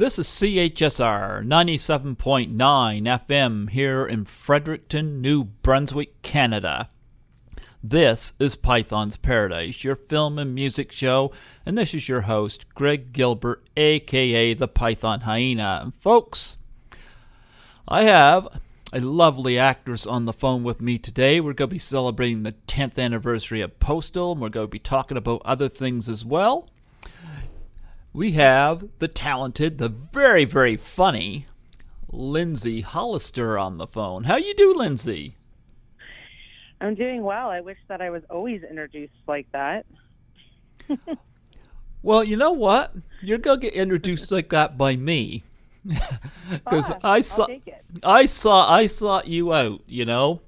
This is CHSR 97.9 FM here in Fredericton, New Brunswick, Canada. This is Python's Paradise, your film and music show, and this is your host, Greg Gilbert, aka the Python Hyena. And folks, I have a lovely actress on the phone with me today. We're going to be celebrating the 10th anniversary of Postal, and we're going to be talking about other things as well. We have the talented, the very, very funny Lindsay Hollister on the phone. How you do, Lindsay? I'm doing well. I wish that I was always introduced like that. Well, you know what? You're going to get introduced like that by me. Because I sought you out, you know?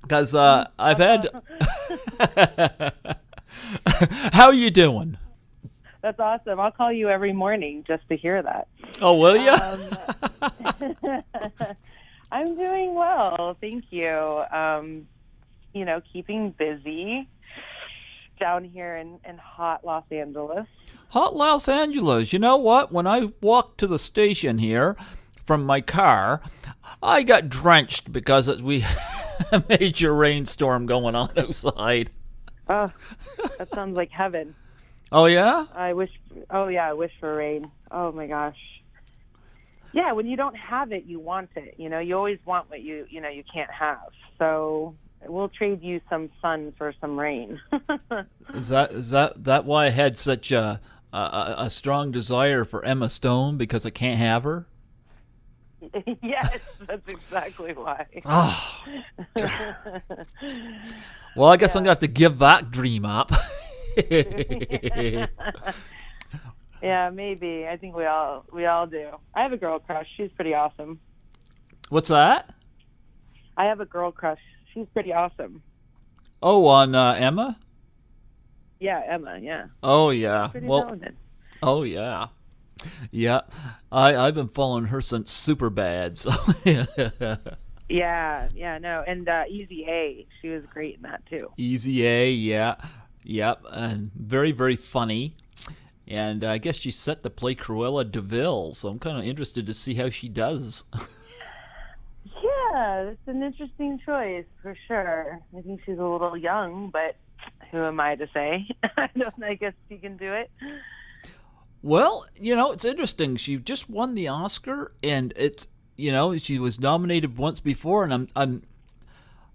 Because I've had... How are you doing? That's awesome. I'll call you every morning just to hear that. Oh, will you? I'm doing well, thank you. Keeping busy down here in hot Los Angeles. Hot Los Angeles. You know what? When I walked to the station here from my car, I got drenched because we had a major rainstorm going on outside. Oh, that sounds like heaven. Oh, yeah? I wish for rain. Oh, my gosh. Yeah, when you don't have it, you want it. You know, you always want what you can't have. So we'll trade you some sun for some rain. Is that why I had such a strong desire for Emma Stone, because I can't have her? Yes, that's exactly why. Oh. Well, I guess I'm going to have to give that dream up. Yeah, maybe. I think we all do. I have a girl crush. She's pretty awesome. What's that? I have a girl crush. She's pretty awesome. Oh, on Emma? Yeah, Emma, yeah. Oh, yeah. Pretty talented. Oh, yeah. Yeah. I've been following her since Superbad. So. Yeah, no. And Easy A, she was great in that, too. Easy A, yeah. Yep, and very, very funny. And I guess she set to play Cruella de Vil, so I'm kind of interested to see how she does. Yeah, it's an interesting choice, for sure. I think she's a little young, but who am I to say? I guess she can do it. Well, it's interesting. She just won the Oscar, and it's, she was nominated once before, and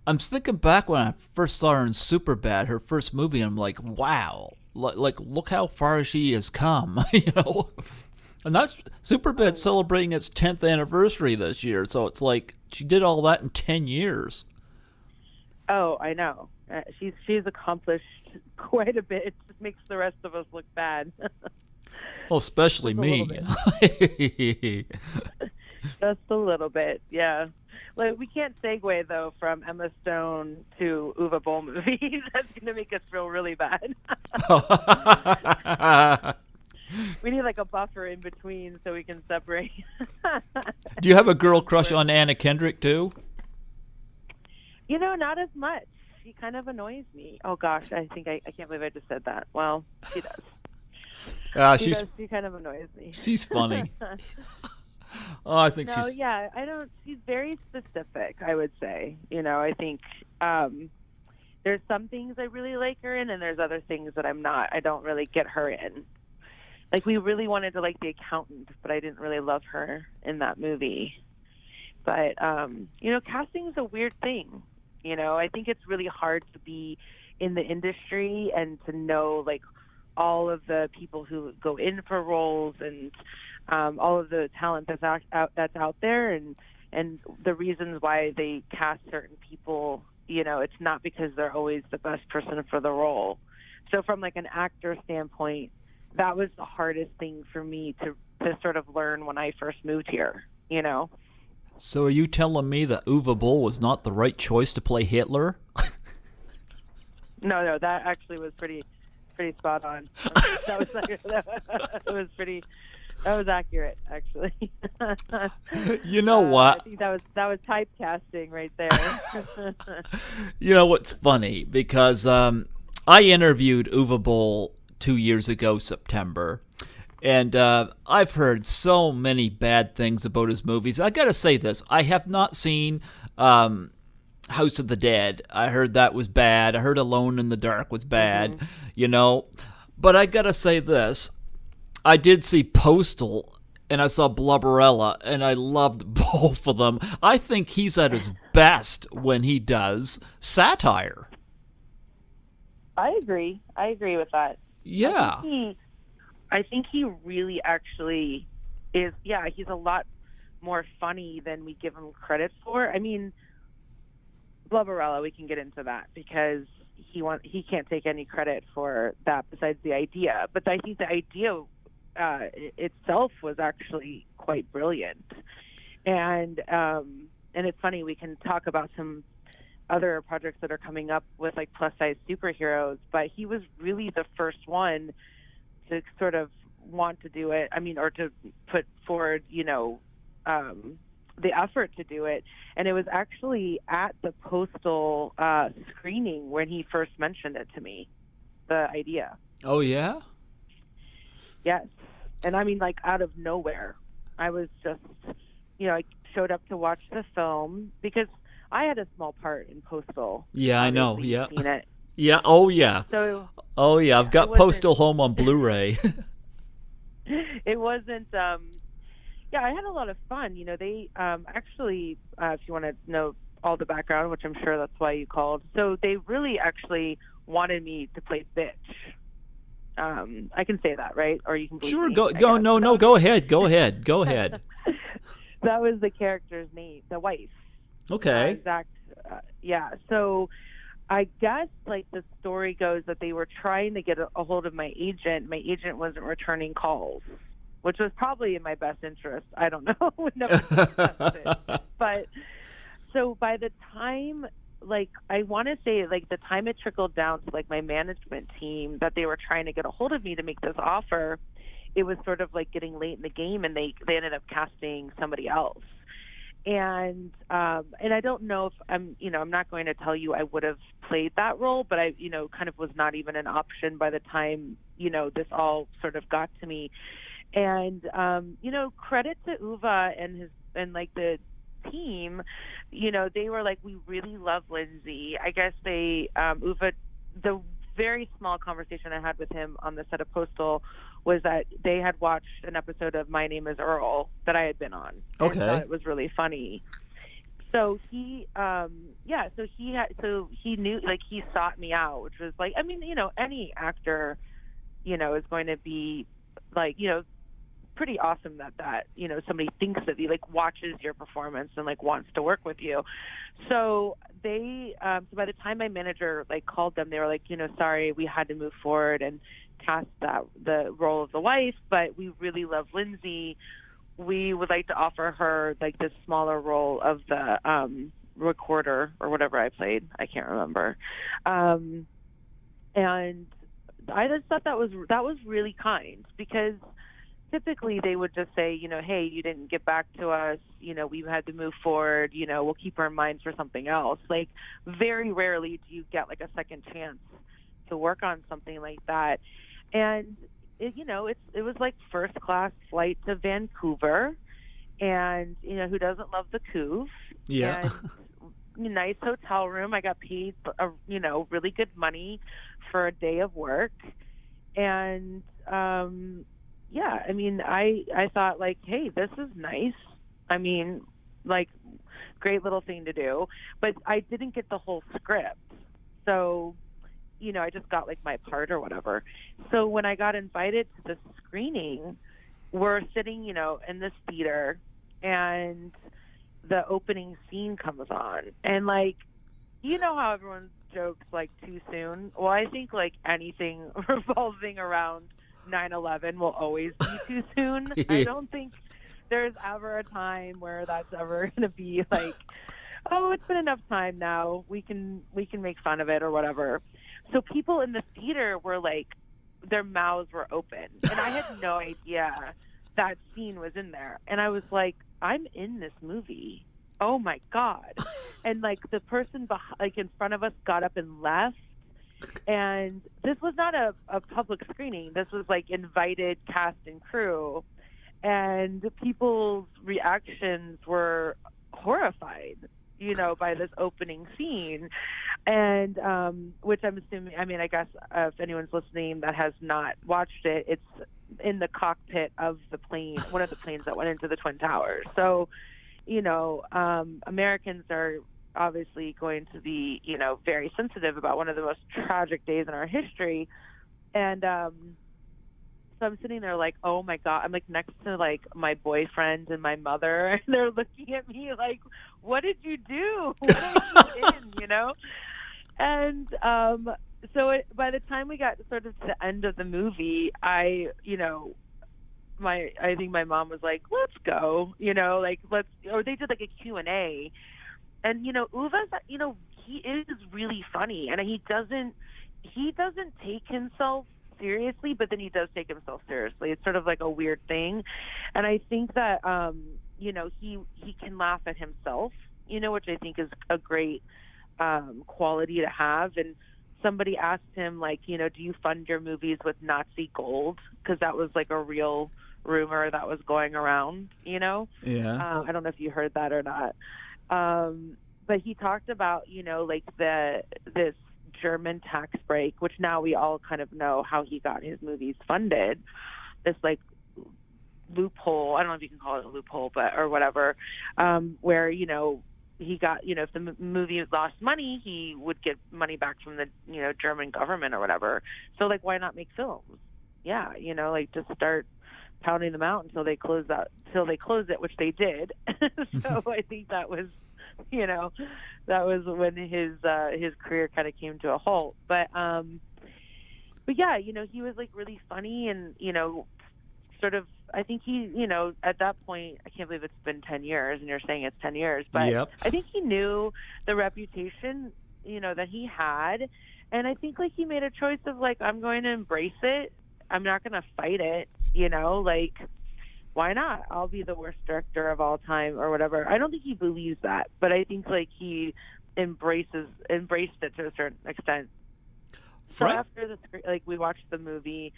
I'm thinking back when I first saw her in Superbad, her first movie, and I'm like, wow, look how far she has come, And that's Superbad celebrating its 10th anniversary this year, so it's like she did all that in 10 years. Oh, I know. She's accomplished quite a bit. It just makes the rest of us look bad. Well, especially me. Just a little bit, yeah. Like, we can't segue, though, from Emma Stone to Uwe Boll movies. That's going to make us feel really bad. We need, like, a buffer in between so we can separate. Do you have a girl crush on Anna Kendrick, too? Not as much. She kind of annoys me. Oh, gosh, I can't believe I just said that. Well, she does. She kind of annoys me. She's funny. Oh, I think she's... Yeah, I don't... She's very specific, I would say. I think there's some things I really like her in, and there's other things that I don't really get her in. Like, we really wanted to like the accountant, but I didn't really love her in that movie. But, casting is a weird thing. I think it's really hard to be in the industry and to know, like, all of the people who go in for roles and all of the talent that's out there, and the reasons why they cast certain people. It's not because they're always the best person for the role. So from like an actor standpoint, that was the hardest thing for me to sort of learn when I first moved here. So are you telling me that Uwe Boll was not the right choice to play Hitler? No, that actually was pretty spot on. That was accurate, actually. You know what? I think that was typecasting right there. You know what's funny? Because I interviewed Uwe Boll 2 years ago, September, And I've heard so many bad things about his movies. I gotta say this: I have not seen House of the Dead. I heard that was bad. I heard Alone in the Dark was bad. You know, but I gotta say this: I did see Postal. And I saw Blubberella, and I loved both of them. I think he's at his best when he does satire. I agree. I agree with that. Yeah. I think he really actually is. Yeah, he's a lot more funny than we give him credit for. I mean, Blubberella, we can get into that because he can't take any credit for that besides the idea. But I think the idea itself was actually quite brilliant, and it's funny, we can talk about some other projects that are coming up with like plus size superheroes, but he was really the first one to sort of want to do it. I mean, or to put forward, the effort to do it. And it was actually at the Postal screening when he first mentioned it to me, the idea. Oh, yeah? Yes. And I mean, like, out of nowhere. I was just, I showed up to watch the film because I had a small part in Postal. Yeah, I know. Obviously, Yeah. you've seen it. Yeah. Oh, yeah. So, I've got Postal home on Blu-ray. It wasn't, I had a lot of fun. They actually, if you want to know all the background, which I'm sure that's why you called, so they really actually wanted me to play Bitch. I can say that, right? Or you can believe Sure, me, go ahead. Go ahead. That was the character's name, the wife. Okay. Exact. So I guess like the story goes that they were trying to get a hold of my agent. My agent wasn't returning calls, which was probably in my best interest. I don't know. Never discussed it. But so by the time, like, I want to say, like, the time it trickled down to, like, my management team that they were trying to get a hold of me to make this offer, it was sort of, like, getting late in the game, and they ended up casting somebody else. And I don't know if I'm not going to tell you I would have played that role, but I, kind of was not even an option by the time, this all sort of got to me. And, credit to Uwe and like the team, they were like, we really love Lindsay. I guess Uwe, the very small conversation I had with him on the set of Postal was that they had watched an episode of My Name is Earl that I had been on. Okay. And thought it was really funny. So he knew, like, he sought me out, which was like, I mean, any actor, is going to be like, pretty awesome that somebody thinks of you, like, watches your performance and like wants to work with you. So they so by the time my manager like called them, they were like, sorry, we had to move forward and cast the role of the wife, but we really love Lindsay. We would like to offer her like this smaller role of the recorder or whatever I played. I can't remember. And I just thought that was really kind, because typically they would just say, hey, you didn't get back to us, we've had to move forward, we'll keep her in mind for something else. Like, very rarely do you get like a second chance to work on something like that. And it was like first class flight to Vancouver, and who doesn't love the couve? Yeah. And nice hotel room. I got paid really good money for a day of work. And I mean, I thought, like, hey, this is nice. I mean, like, great little thing to do. But I didn't get the whole script. So, I just got, like, my part or whatever. So when I got invited to the screening, we're sitting, in this theater, and the opening scene comes on. And, like, how everyone jokes, like, too soon? Well, I think, like, anything revolving around 9/11 will always be too soon. I don't think there's ever a time where that's ever going to be like, oh, it's been enough time now, we can make fun of it or whatever. So people in the theater were like, their mouths were open, and I had no idea that scene was in there. And I was like, I'm in this movie. Oh my God. And like the person in front of us got up and left. And this was not a public screening. This was like invited cast and crew. And people's reactions were horrified, by this opening scene. And which I'm assuming, I guess if anyone's listening that has not watched it, it's in the cockpit of the plane, one of the planes that went into the Twin Towers. So, Americans are obviously going to be, very sensitive about one of the most tragic days in our history. And so I'm sitting there like, oh my God, I'm like next to like my boyfriend and my mother, and they're looking at me like, what did you do? What are you in, And by the time we got sort of to the end of the movie, I think my mom was like, let's go, or they did like a Q&A. And, Uwe's, he is really funny, and he doesn't take himself seriously, but then he does take himself seriously. It's sort of like a weird thing. And I think that, he can laugh at himself, which I think is a great quality to have. And somebody asked him, like, do you fund your movies with Nazi gold? Because that was like a real rumor that was going around, Yeah. I don't know if you heard that or not. But he talked about, like this German tax break, which now we all kind of know how he got his movies funded. This like loophole, I don't know if you can call it a loophole, but or whatever, where he got, if the movie lost money, he would get money back from the German government or whatever. So like, why not make films? Yeah, like just start pounding them out until they close it, which they did. So I think that was when his career kind of came to a halt. But yeah, he was like really funny, and sort of, I think he, at that point, I can't believe it's been 10 years, and you're saying it's 10 years, but yep. I think he knew the reputation, that he had, and I think like he made a choice of like, I'm going to embrace it. I'm not going to fight it, like, why not? I'll be the worst director of all time or whatever. I don't think he believes that, but I think like he embraced it to a certain extent. So after we watched the movie,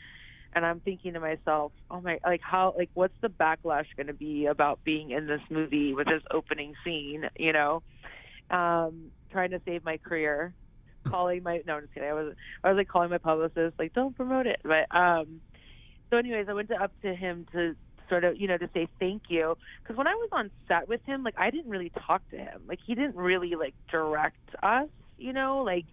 and I'm thinking to myself, oh my, like how, like what's the backlash going to be about being in this movie with this opening scene, trying to save my career, calling my, no, I'm just kidding. I was like calling my publicist, like, don't promote it. But, so anyways, I went up to him to sort of, to say thank you. Because when I was on set with him, like, I didn't really talk to him. Like, he didn't really, like, direct us, like,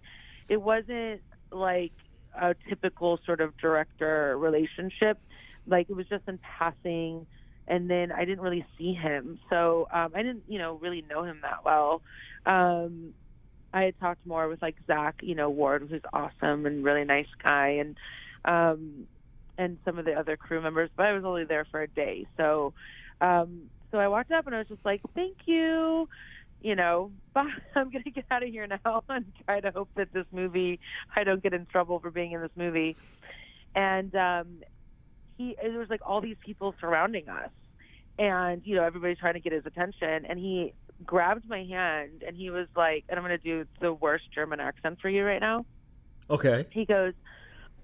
it wasn't, like, a typical sort of director relationship. Like, it was just in passing, and then I didn't really see him. So I didn't, really know him that well. I had talked more with, like, Zach, Ward, who's awesome and really nice guy, and some of the other crew members, but I was only there for a day. So so I walked up and I was just like, thank you, bye. I'm going to get out of here now and try to hope that this movie, I don't get in trouble for being in this movie. And there was like all these people surrounding us, and, everybody's trying to get his attention, and he grabbed my hand and he was like, and I'm going to do the worst German accent for you right now. Okay. He goes,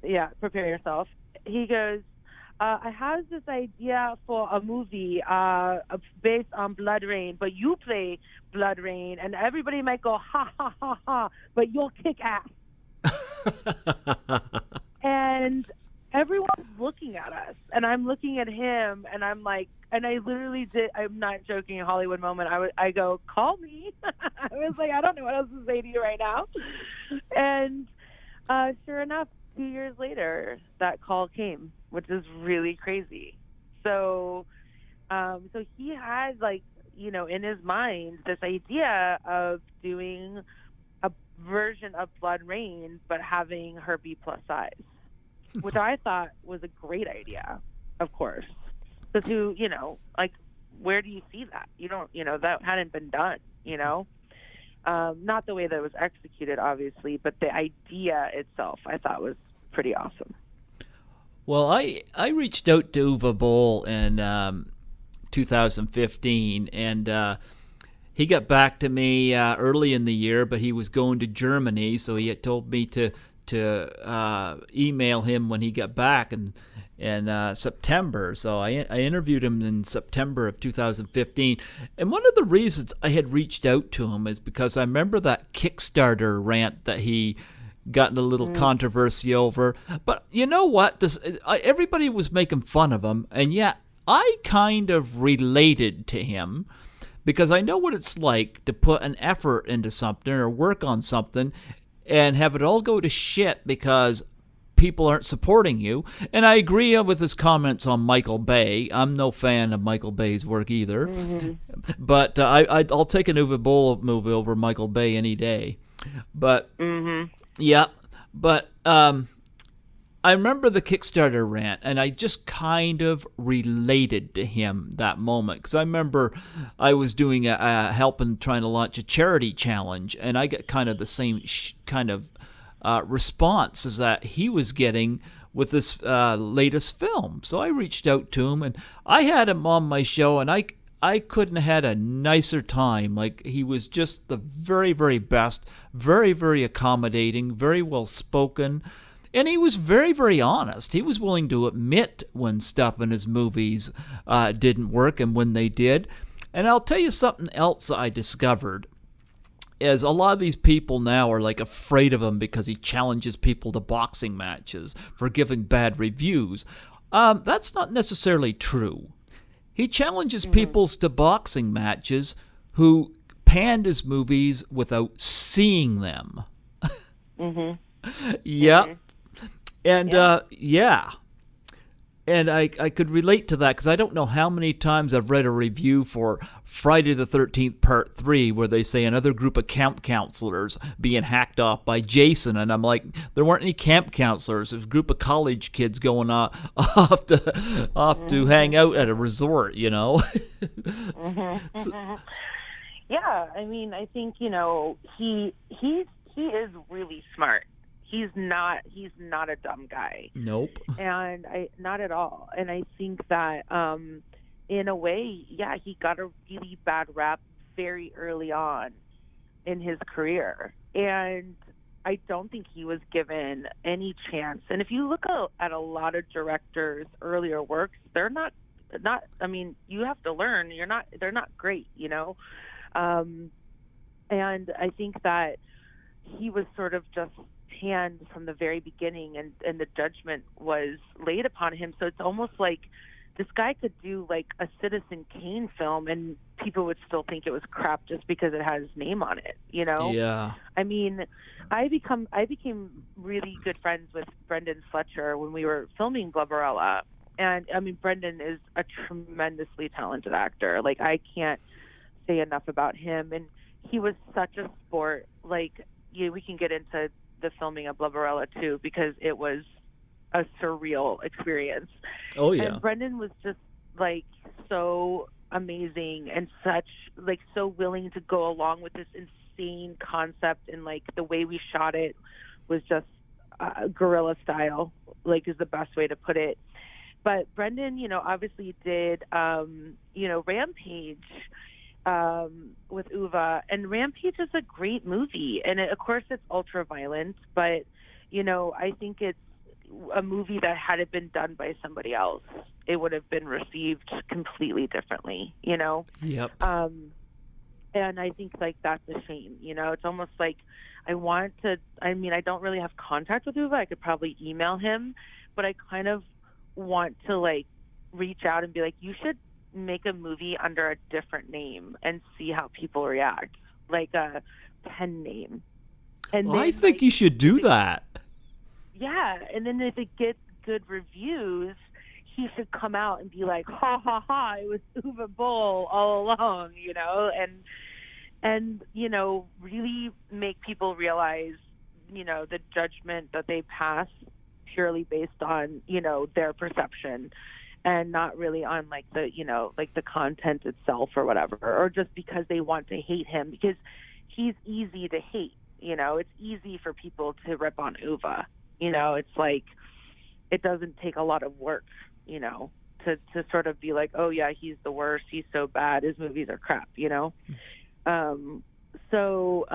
yeah, prepare yourself. He goes, I have this idea for a movie based on Blood Rain, but you play Blood Rain, and everybody might go, ha, ha, ha, ha, but you'll kick ass. And everyone's looking at us, and I'm looking at him, and I'm like, and I literally did, I'm not joking, a Hollywood moment. I go, call me. I was like, I don't know what else to say to you right now. And sure enough, 2 years later, that call came, which is really crazy. So, so he had, like, in his mind, this idea of doing a version of Blood Rain, but having her be plus size, which I thought was a great idea, of course. Because like, where do you see that? You don't, that hadn't been done, not the way that it was executed, obviously, but the idea itself, I thought was pretty awesome. Well, I reached out to Uwe Boll in 2015, and he got back to me early in the year, but he was going to Germany, so he had told me to to email him when he got back in September. So I interviewed him in September of 2015. And one of the reasons I had reached out to him is because I remember that Kickstarter rant that he got in a little controversy over. But you know what? Everybody was making fun of him, and yet I kind of related to him because I know what it's like to put an effort into something or work on something and have it all go to shit because people aren't supporting you. And I agree with his comments on Michael Bay. I'm no fan of Michael Bay's work either. But I'll take an Uwe Boll movie over Michael Bay any day. But, yeah. But I remember the Kickstarter rant, and I just kind of related to him that moment. Because I remember I was doing helping trying to launch a charity challenge, and I got kind of the same kind of response as that he was getting with this latest film. So I reached out to him, and I had him on my show, and I couldn't have had a nicer time. Like, he was just the very, very best, very, very accommodating, very well spoken. And he was very, very honest. He was willing to admit when stuff in his movies didn't work and when they did. And I'll tell you something else I discovered is a lot of these people now are like afraid of him because he challenges people to boxing matches for giving bad reviews. That's not necessarily true. He challenges people to boxing matches who panned his movies without seeing them. Yep. And, and I could relate to that because I don't know how many times I've read a review for Friday the 13th Part 3 where they say another group of camp counselors being hacked off by Jason. And I'm like, there weren't any camp counselors. There's a group of college kids going off to hang out at a resort, you know? Yeah, I mean, I think, you know, he is really smart. He's not a dumb guy. Nope. And not at all. And I think that in a way, yeah, he got a really bad rap very early on in his career. And I don't think he was given any chance. And if you look at a lot of directors' earlier works, they're not I mean, you have to learn. They're not great, you know? And I think that he was sort of just panned from the very beginning, and the judgment was laid upon him. So it's almost like this guy could do like a Citizen Kane film and people would still think it was crap just because it has his name on it, you know? Yeah. I mean, I became really good friends with Brendan Fletcher when we were filming Blubberella. And I mean, Brendan is a tremendously talented actor. Like, I can't say enough about him. And he was such a sport. Like, we can get into the filming of Blubberella too, because it was a surreal experience. Oh yeah. And Brendan was just like so amazing and so willing to go along with this insane concept, and like the way we shot it was just guerrilla style, like, is the best way to put it. But Brendan, you know, obviously did Rampage with Uwe, and Rampage is a great movie, and of course it's ultra violent, but you know, I think it's a movie that had it been done by somebody else, it would have been received completely differently, you know. Yep. And I think like that's a shame, you know. It's almost like I don't really have contact with Uwe. I could probably email him, but I kind of want to like reach out and be like, you should make a movie under a different name and see how people react, like a pen name. And I think you should do that. Yeah, and then if it gets good reviews, he should come out and be like, ha ha ha, it was Uwe Boll all along, you know, and you know, really make people realize, you know, the judgment that they pass purely based on, you know, their perception, and not really on like the, you know, like the content itself or whatever, or just because they want to hate him, because he's easy to hate, you know. It's easy for people to rip on Uwe, you know. It's like, it doesn't take a lot of work, you know, to sort of be like, oh yeah, he's the worst, he's so bad, his movies are crap, you know. So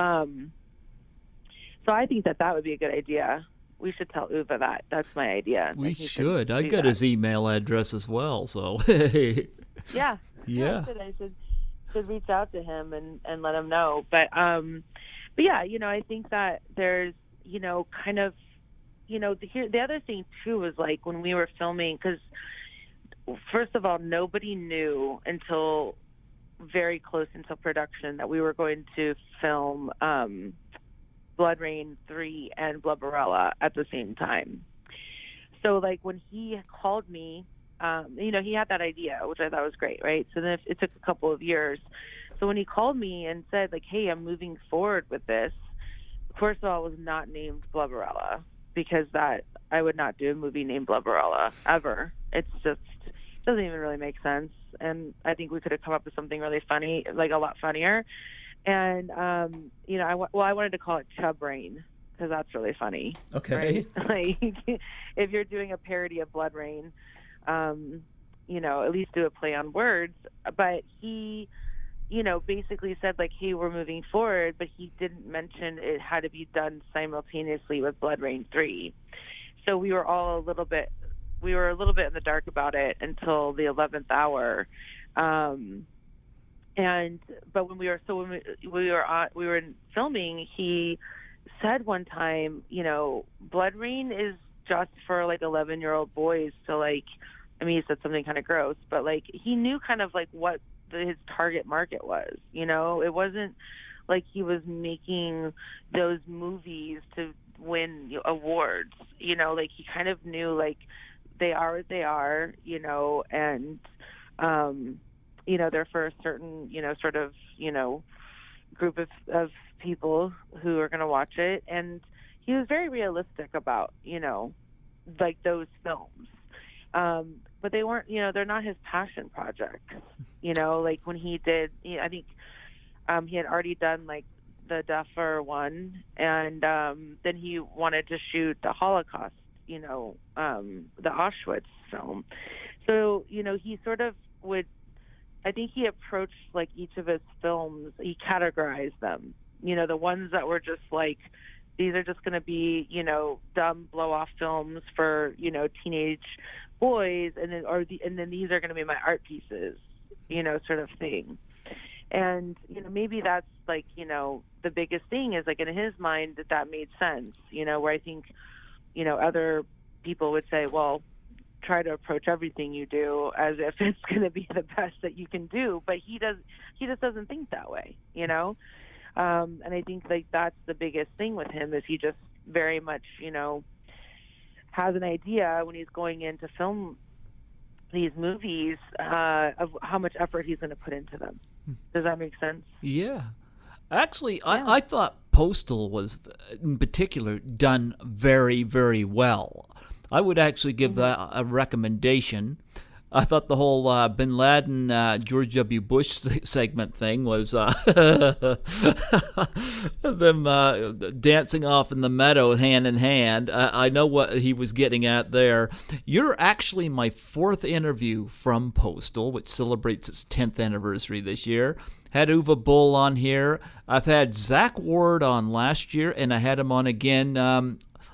I think that would be a good idea. We should tell Uwe that. That's my idea. We Like, he should. I do got that. his email address as well, so Yeah. yeah. I should reach out to him and let him know. But yeah, I think that there's, kind of, the other thing too was like when we were filming, because first of all, nobody knew until very close until production that we were going to film Blood Rain 3 and Blubberella at the same time. So like when he called me, he had that idea, which I thought was great, right? So then it took a couple of years. So when he called me and said like, hey, I'm moving forward with this, first of all, it was not named Blubberella, because that I would not do a movie named Blubberella ever. It's just doesn't even really make sense. And I think we could have come up with something really funny, like a lot funnier. And I wanted to call it Chub Rain, because that's really funny. Okay. Right? Like if you're doing a parody of Blood Rain, at least do a play on words. But he, basically said like, hey, we're moving forward, but he didn't mention it had to be done simultaneously with Blood Rain 3. So we were a little bit in the dark about it until the 11th hour. But when we were in filming, he said one time, Blood Rain is just for like 11-year-old boys. So like, I mean, he said something kind of gross, but like he knew kind of like what his target market was. It wasn't like he was making those movies to win awards. Like he kind of knew like they are what they are, and they're for a certain sort of group of people who are going to watch it. And he was very realistic about like those films, but they weren't they're not his passion projects. Like when he did, I think he had already done like the Duffer one, and then he wanted to shoot the Holocaust, the Auschwitz film. So he sort of would, I think he approached like each of his films, he categorized them, the ones that were just like, these are just going to be, dumb blow off films for, teenage boys. And then these are going to be my art pieces, sort of thing. And, maybe that's like, the biggest thing is like in his mind that made sense, where I think, other people would say, well, try to approach everything you do as if it's going to be the best that you can do. But he just doesn't think that way, and I think like that's the biggest thing with him, is he just very much, has an idea when he's going in to film these movies of how much effort he's going to put into them. Does that make sense? Yeah. Actually, Yeah. I thought Postal was, in particular, done very, very well. I would actually give that a recommendation. I thought the whole Bin Laden, George W. Bush segment thing was them dancing off in the meadow hand in hand. I know what he was getting at there. You're actually my 4th interview from Postal, which celebrates its 10th anniversary this year. Had Uwe Boll on here. I've had Zach Ward on last year, and I had him on again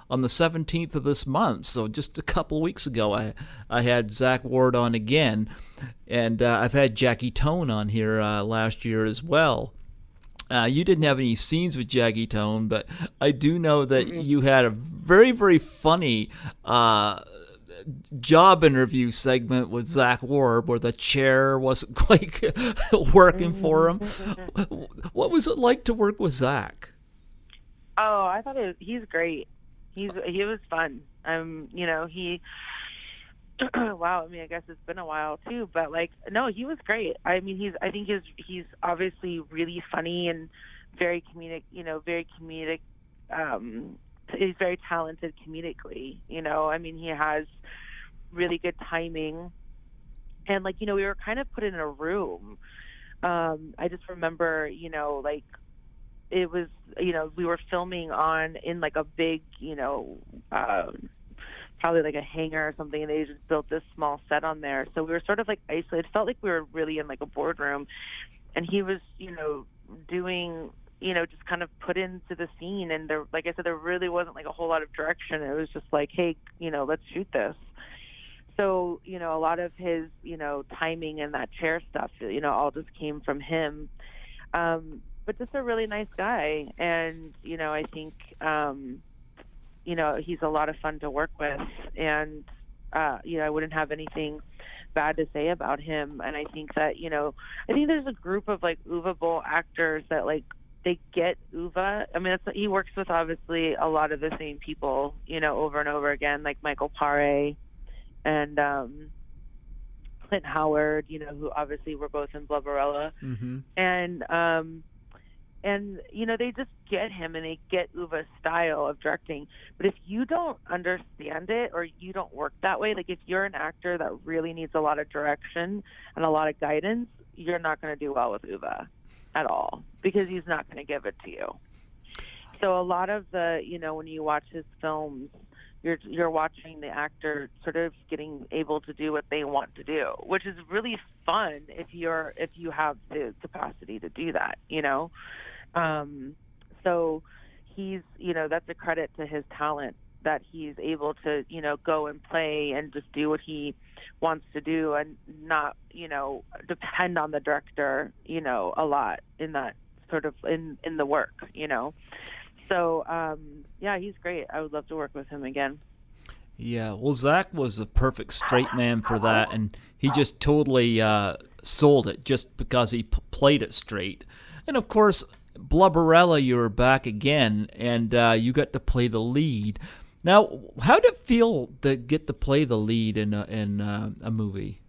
on the 17th of this month. So just a couple weeks ago, I had Zach Ward on again. And I've had Jackie Tone on here last year as well. You didn't have any scenes with Jackie Tone, but I do know that you had a very, very funny job interview segment with Zach Ward where the chair wasn't quite working for him. What was it like to work with Zach? Oh, I thought he's great. He was fun. He wow. I mean, I guess it's been a while too, but like, no, he was great. I mean, I think he's obviously really funny and very comedic. Very comedic. He's very talented comedically. I mean, he has really good timing, and like, we were kind of put in a room. I just remember, like, it was, we were filming in like a big, probably like a hangar or something, and they just built this small set on there. So we were sort of like isolated. It felt like we were really in like a boardroom, and he was, doing just kind of put into the scene. And there, like I said, there really wasn't like a whole lot of direction. It was just like, hey, let's shoot this. So, a lot of his, timing and that chair stuff, all just came from him. But just a really nice guy. And, I think, he's a lot of fun to work with. And, I wouldn't have anything bad to say about him. And I think that, I think there's a group of like Uwe Boll actors that like, they get Uwe. I mean, he works with obviously a lot of the same people, over and over again, like Michael Paré and Clint Howard, who obviously were both in Blubberella. Mm-hmm. And they just get him and they get Uwe's style of directing. But if you don't understand it or you don't work that way, like if you're an actor that really needs a lot of direction and a lot of guidance, you're not going to do well with Uwe at all, because he's not going to give it to you. So a lot of the, when you watch his films, you're watching the actor sort of getting able to do what they want to do, which is really fun if you have the capacity to do that, So he's, that's a credit to his talent that he's able to, go and play and just do what he wants to do and not, depend on the director, a lot in that sort of in the work, So, yeah, he's great. I would love to work with him again. Yeah, well, Zach was a perfect straight man for that, and he just totally sold it just because he played it straight. And, of course, Blubberella, you were back again, and you got to play the lead. Now, how did it feel to get to play the lead in a movie?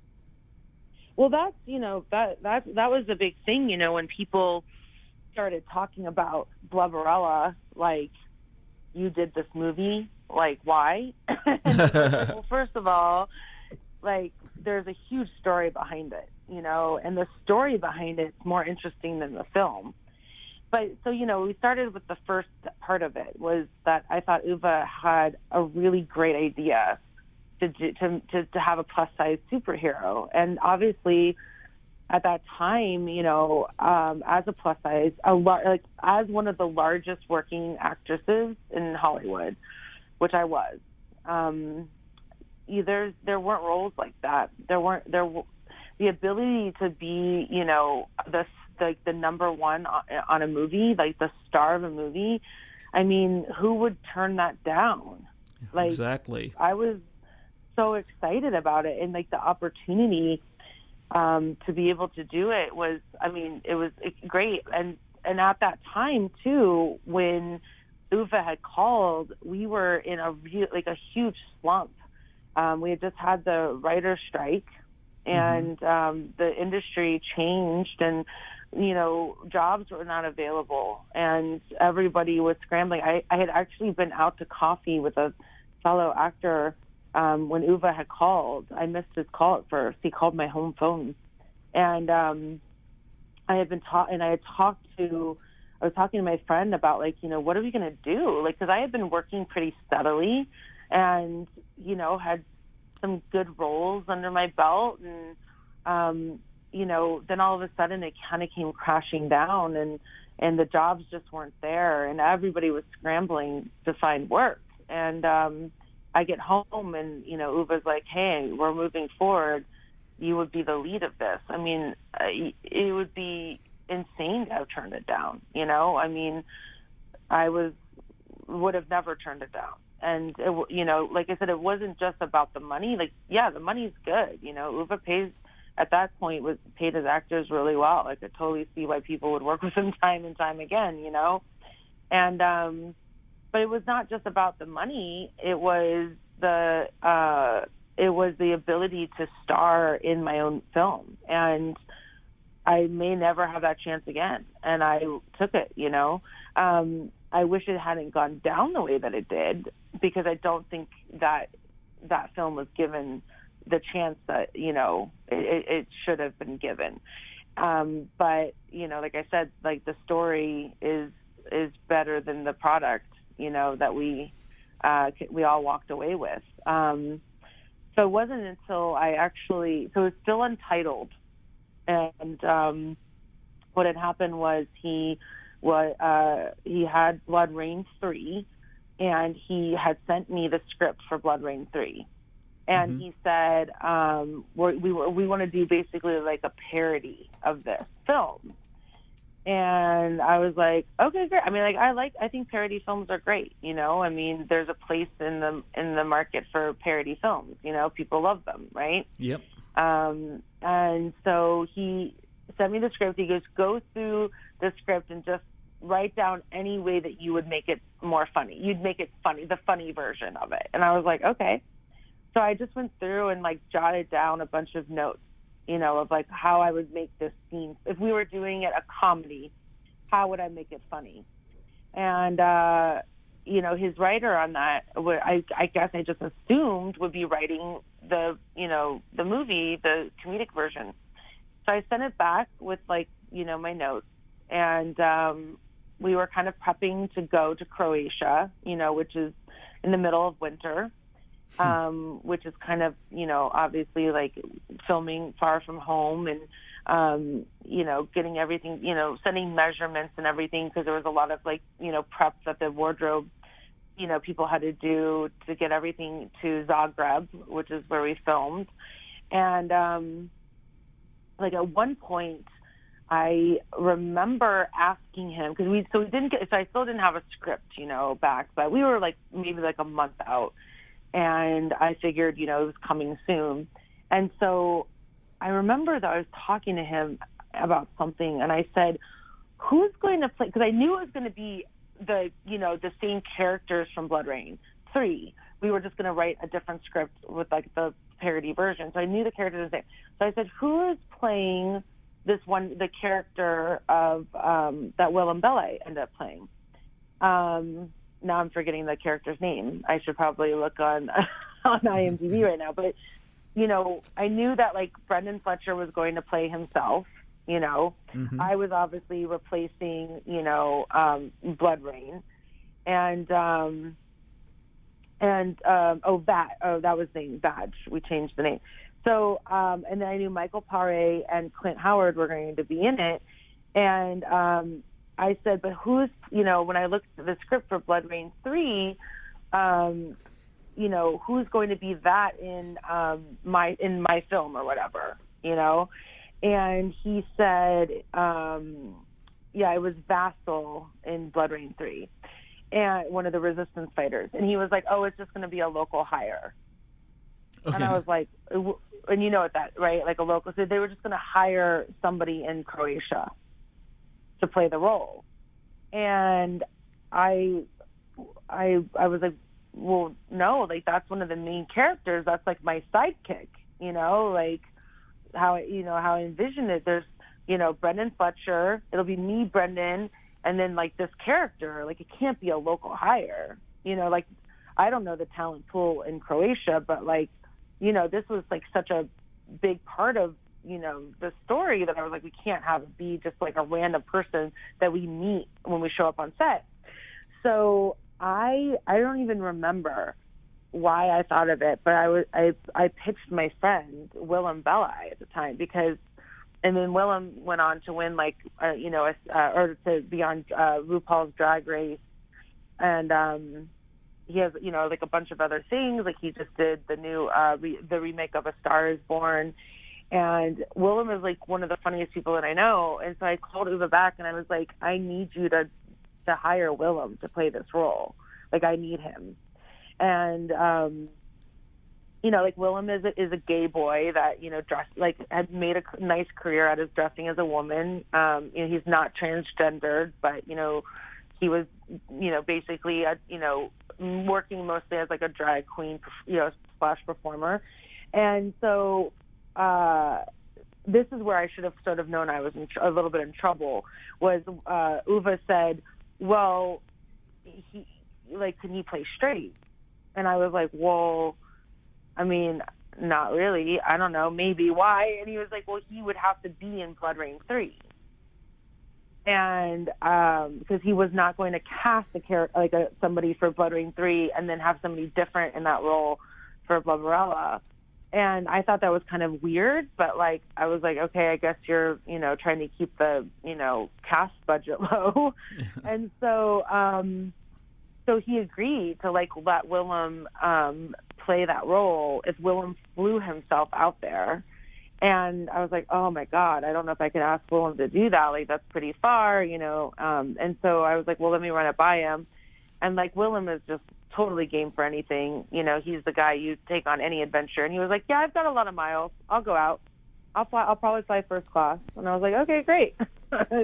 Well, that's, that was the big thing, when people started talking about Blubberella, like, you did this movie, like, why? And like, well, first of all, like, there's a huge story behind it, and the story behind it's more interesting than the film. But so, we started with the first part of it was that I thought Uwe had a really great idea to have a plus size superhero. And obviously at that time, as a plus size, as one of the largest working actresses in Hollywood, which I was, there weren't roles like that. The ability to be, the number one on a movie, like the star of a movie. I mean, who would turn that down? Like, exactly. I was so excited about it, and like the opportunity to be able to do it was, I mean, it was great. And at that time too, when Uwe had called, we were in a huge slump. We had just had the writer's strike, and the industry changed, and jobs were not available, and everybody was scrambling. I had actually been out to coffee with a fellow actor when Uwe had called. I missed his call at first. He called my home phone, and I was talking to my friend about, like, what are we going to do? Like, because I had been working pretty steadily and, had some good roles under my belt. And, then all of a sudden it kind of came crashing down, and the jobs just weren't there, and everybody was scrambling to find work. And I get home, and, Uwe's like, hey, we're moving forward. You would be the lead of this. I mean, it would be insane to have turned it down. I mean, would have never turned it down. And like I said, it wasn't just about the money. Like, yeah, the money's good. Uwe at that point paid his actors really well. I could totally see why people would work with him time and time again. And but it was not just about the money. It was the ability to star in my own film, and I may never have that chance again, and I took it. I wish it hadn't gone down the way that it did, because I don't think that film was given the chance that it should have been given. But like I said, like, the story is better than the product that we all walked away with. So it wasn't until so it's still untitled, and what had happened was he he had Blood Rain 3, and he had sent me the script for Blood Rain 3. And he said, we want to do basically like a parody of this film. And I was like, okay, great. I mean, like, I think parody films are great. You know, I mean, there's a place in the market for parody films. You know, people love them, right? Yep. And so he sent me the script. He goes, go through the script and just write down any way that you would make it more funny. You'd make it funny, the funny version of it. And I was like, okay. So I just went through and like jotted down a bunch of notes, you know, of like how I would make this scene. If we were doing it a comedy, how would I make it funny? And, you know, his writer on that, I guess I just assumed would be writing the movie, the comedic version. So I sent it back with like, you know, my notes. And we were kind of prepping to go to Croatia, you know, which is in the middle of winter. Which is kind of, you know, obviously like filming far from home and, you know, getting everything, you know, sending measurements and everything, because there was a lot of like, you know, prep that the wardrobe, you know, people had to do to get everything to Zagreb, which is where we filmed. And like at one point, I remember asking him, because we didn't get, so I still didn't have a script, you know, back, but we were like maybe like a month out. And I figured, you know, it was coming soon. And so I remember that I was talking to him about something, and I said, who's going to play? Because I knew it was going to be the same characters from Blood Rain 3. We were just going to write a different script with like the parody version. So I knew the characters were the same. So I said, who is playing the character of that Willem Bellet ended up playing? Now I'm forgetting the character's name. I should probably look on IMDb right now. But, you know, I knew that, like, Brendan Fletcher was going to play himself, you know. I was obviously replacing, you know, Blood Rain. And that was the name, Badge. We changed the name. So, and then I knew Michael Paré and Clint Howard were going to be in it. And I said, but who's, you know, when I looked at the script for Blood Rain 3, you know, who's going to be that in my film or whatever, you know? And he said, yeah, it was Vassal in Blood Rain 3, and one of the resistance fighters. And he was like, oh, it's just going to be a local hire. Okay. And I was like, and you know what that, right? Like a local, so they were just going to hire somebody in Croatia to play the role. And I was like, well, no, like that's one of the main characters. That's like my sidekick, you know, like how I envisioned it. There's, you know, Brendan Fletcher, it'll be me, Brendan, and then like this character, like it can't be a local hire, you know, like I don't know the talent pool in Croatia, but like, you know, this was like such a big part of, you know, the story that I was like, we can't have it be just like a random person that we meet when we show up on set. So I don't even remember why I thought of it, but I pitched my friend Willem Bellet at the time, because, and then Willem went on to win like or to be on RuPaul's Drag Race, and he has, you know, like a bunch of other things. Like he just did the new the remake of A Star Is Born. And Willem is like one of the funniest people that I know. And so I called Uwe back and I was like, I need you to hire Willem to play this role. Like I need him. And, you know, like Willem is a gay boy that, you know, had made a nice career out of dressing as a woman. You know, he's not transgendered, but, you know, he was, you know, basically, working mostly as like a drag queen, you know, / performer. And so, this is where I should have sort of known I was a little bit in trouble, was Uwe said, well, can he play straight? And I was like, well, I mean, not really. I don't know, maybe. Why? And he was like, well, he would have to be in Blood Rain 3. And because he was not going to cast somebody for Blood Rain 3 and then have somebody different in that role for Blubberella. And I thought that was kind of weird, but like I was like, okay, I guess you're, trying to keep the, cast budget low. And so he agreed to like let Willem play that role if Willem flew himself out there. And I was like, oh my God, I don't know if I can ask Willem to do that. Like that's pretty far, and so I was like, well, let me run it by him. And like Willem is just totally game for anything. He's the guy you take on any adventure. And he was like, yeah, I've got a lot of miles. I'll go out. I'll probably fly first class. And I was like, okay, great.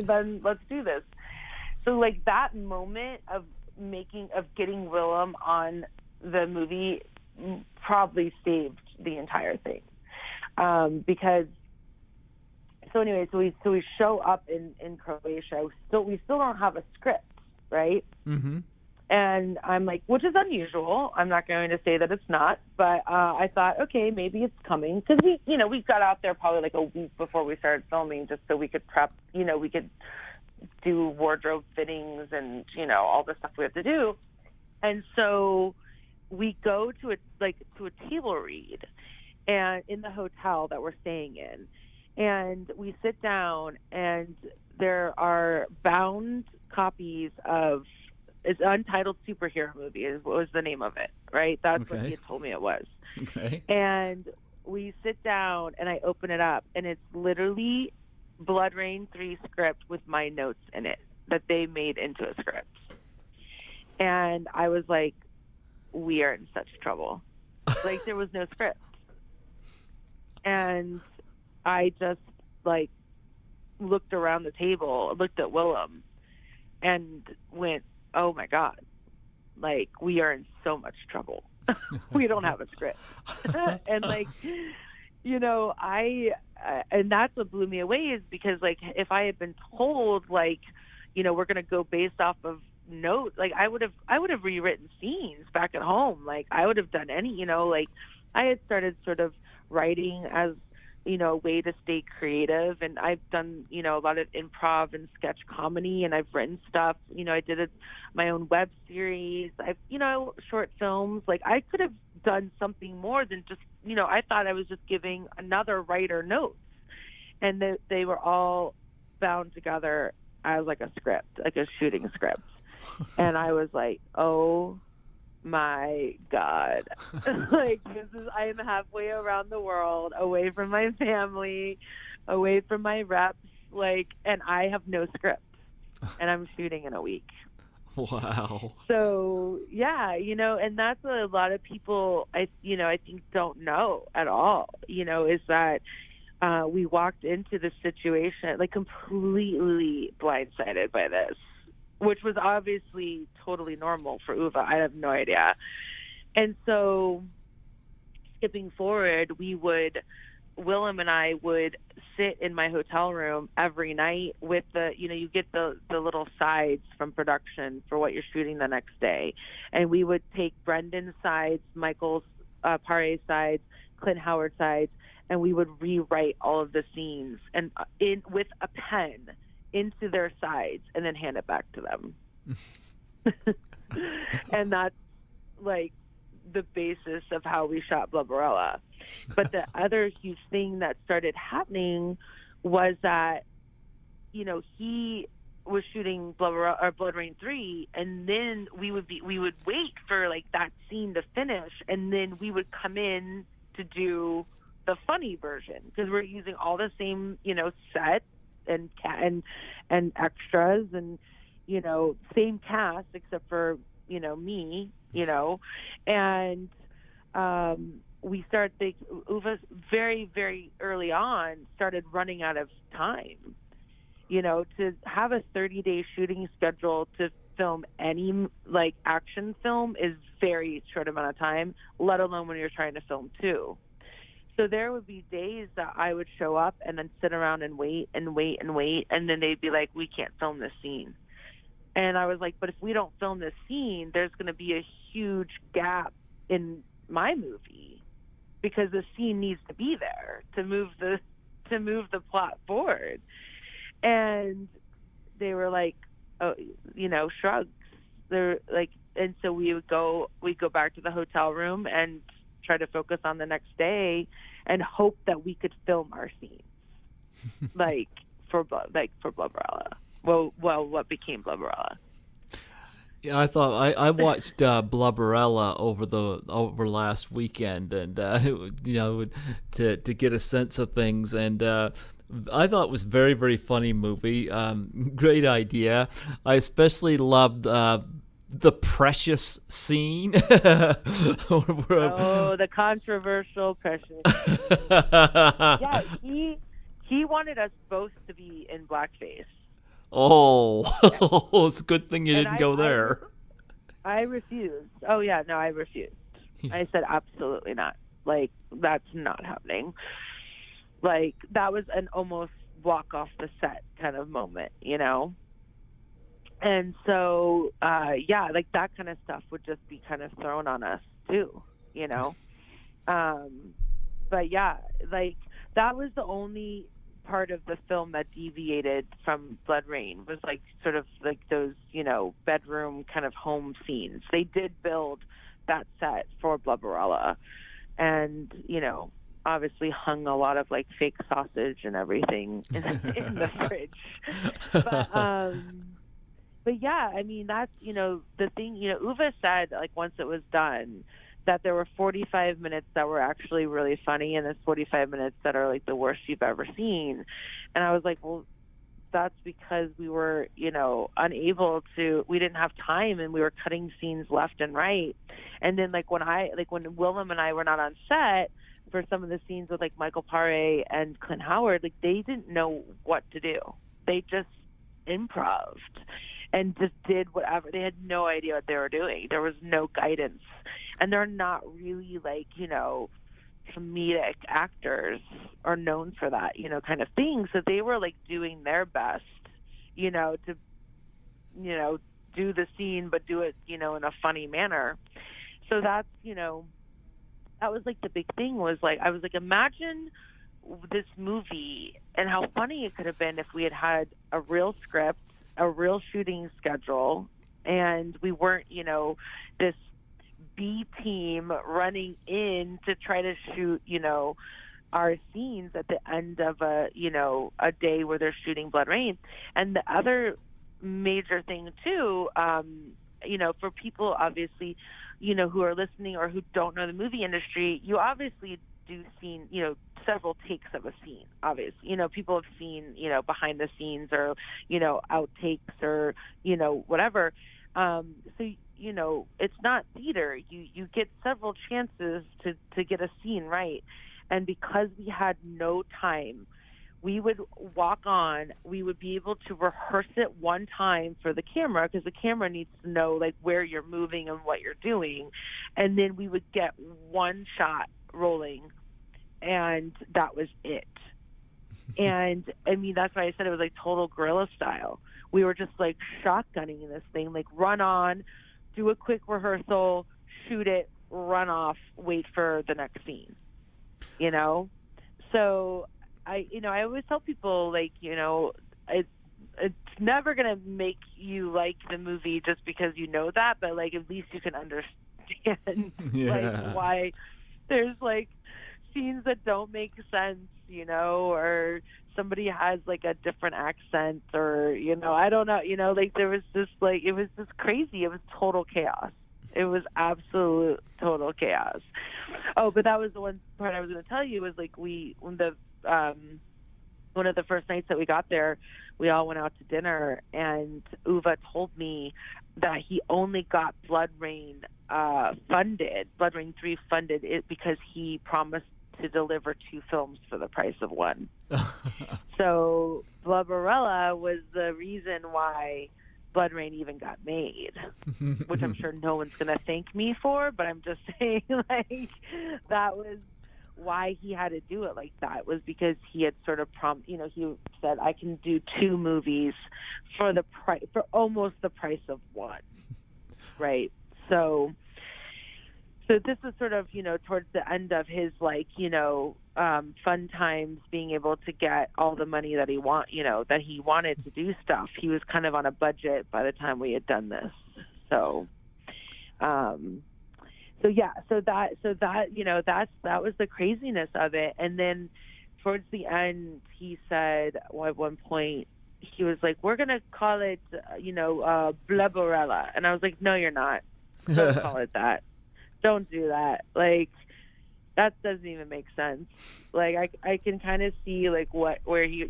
Then let's do this. So like that moment of getting Willem on the movie probably saved the entire thing. Because so we show up in Croatia. We still don't have a script, right? Mm-hmm. And I'm like, which is unusual. I'm not going to say that it's not, but I thought, okay, maybe it's coming because we got out there probably like a week before we started filming, just so we could prep. We could do wardrobe fittings and all the stuff we have to do. And so we go to a table read, and in the hotel that we're staying in, and we sit down, and there are bound copies of. It's Untitled Superhero Movie was the name of it, right? That's what he had told me it was. Okay. And we sit down, and I open it up, and it's literally Blood Rain 3 script with my notes in it that they made into a script. And I was like, we are in such trouble. Like, there was no script. And I just, like, looked around the table, looked at Willem, and went, oh my God, like we are in so much trouble. We don't have a script. And like, and that's what blew me away is because like, if I had been told like, we're going to go based off of notes, like I would have rewritten scenes back at home. Like I would have done any, like I had started sort of writing as, a way to stay creative. And I've done, a lot of improv and sketch comedy, and I've written stuff. I did my own web series. I've, short films. Like I could have done something more than just, I thought I was just giving another writer notes, and they were all bound together as like a script, like a shooting script. And I was like, oh my God, like I am halfway around the world, away from my family, away from my reps, like, and I have no script, and I'm shooting in a week. Wow. So yeah, and that's what a lot of people I think don't know at all, is that we walked into this situation like completely blindsided by this, which was obviously totally normal for Uwe. I have no idea. And so skipping forward, Willem and I would sit in my hotel room every night with you get the little sides from production for what you're shooting the next day. And we would take Brendan's sides, Michael's Pare's sides, Clint Howard's sides, and we would rewrite all of the scenes and with a pen into their sides and then hand it back to them. And that's like the basis of how we shot Blubberella. But the other huge thing that started happening was that, he was shooting Blubberella or Blood Rain 3, and then we would wait for like that scene to finish, and then we would come in to do the funny version because we're using all the same, set and extras and same cast except for me, and we started Uwe very, very early on started running out of time, to have a 30-day shooting schedule to film any like action film is very short amount of time, let alone when you're trying to film two. So there would be days that I would show up and then sit around and wait, and then they'd be like, we can't film this scene. And I was like, but if we don't film this scene, there's going to be a huge gap in my movie because the scene needs to be there to move the plot forward. And they were like, oh, shrugs. They're like, and so we go back to the hotel room and try to focus on the next day and hope that we could film our scenes, for Blubberella. Well, what became Blubberella. Yeah, I watched Blubberella over last weekend, and to get a sense of things, and I thought it was a very, very funny movie. Great idea. I especially loved the Precious scene. The controversial Precious. Yeah, he wanted us both to be in blackface. Oh, it's a good thing you didn't go there. I refused. Oh, yeah, no, I refused. I said, absolutely not. That's not happening. That was an almost walk off the set kind of moment, And so, that kind of stuff would just be kind of thrown on us too, But yeah, that was the only part of the film that deviated from Blood Rain, was sort of those, bedroom kind of home scenes. They did build that set for Blubberella, and, obviously hung a lot of fake sausage and everything in the fridge. But yeah, I mean, that's, the thing, Uwe said, once it was done, that there were 45 minutes that were actually really funny, and there's 45 minutes that are the worst you've ever seen. And I was like, well, that's because we were, we didn't have time, and we were cutting scenes left and right. And then when Willem and I were not on set for some of the scenes with Michael Paré and Clint Howard, they didn't know what to do. They just improv'd and just did whatever. They had no idea what they were doing. There was no guidance. And they're not really comedic actors are known for that, kind of thing. So they were doing their best, to, do the scene, but do it, in a funny manner. So that's, that was the big thing was I was imagine this movie and how funny it could have been if we had a real script, a real shooting schedule, and we weren't, this B team running in to try to shoot, our scenes at the end of a day where they're shooting Blood Rain. And the other major thing too, for people obviously, who are listening or who don't know the movie industry, you obviously do scene, several takes of a scene, obviously. People have seen, behind the scenes or, outtakes or, whatever. So, it's not theater. You get several chances to get a scene right. And because we had no time, we would walk on, we would be able to rehearse it one time for the camera, because the camera needs to know where you're moving and what you're doing. And then we would get one shot rolling, and that was it. And I mean, that's why I said it was total guerrilla style. We were just shotgunning this thing, run on, do a quick rehearsal, shoot it, run off, wait for the next scene, So I always tell people, it's never going to make you like the movie just because you know that, but at least you can understand why there's scenes that don't make sense, or somebody has a different accent, or I don't know, there was just it was just crazy. It was total chaos. It was absolute total chaos. Oh, but that was the one part I was going to tell you was one of the first nights that we got there, we all went out to dinner, and Uwe told me that he only got Blood Rain funded, Blood Rain 3 funded it because he promised to deliver 2 films for the price of 1. So Blubberella was the reason why Blood Rain even got made, which I'm sure no one's going to thank me for, but I'm just saying that was why he had to do it like that, was because he had sort of he said, I can do 2 movies for the price, for almost the price of 1. Right. So this is sort of, towards the end of his fun times, being able to get all the money that he that he wanted to do stuff. He was kind of on a budget by the time we had done this. So that was the craziness of it. And then towards the end, he said, well, at one point, he was like, "We're gonna call it, Blubberella," and I was like, "No, you're not. Don't call it that. Don't do that. Like, that doesn't even make sense." Like, I can kind of see like where he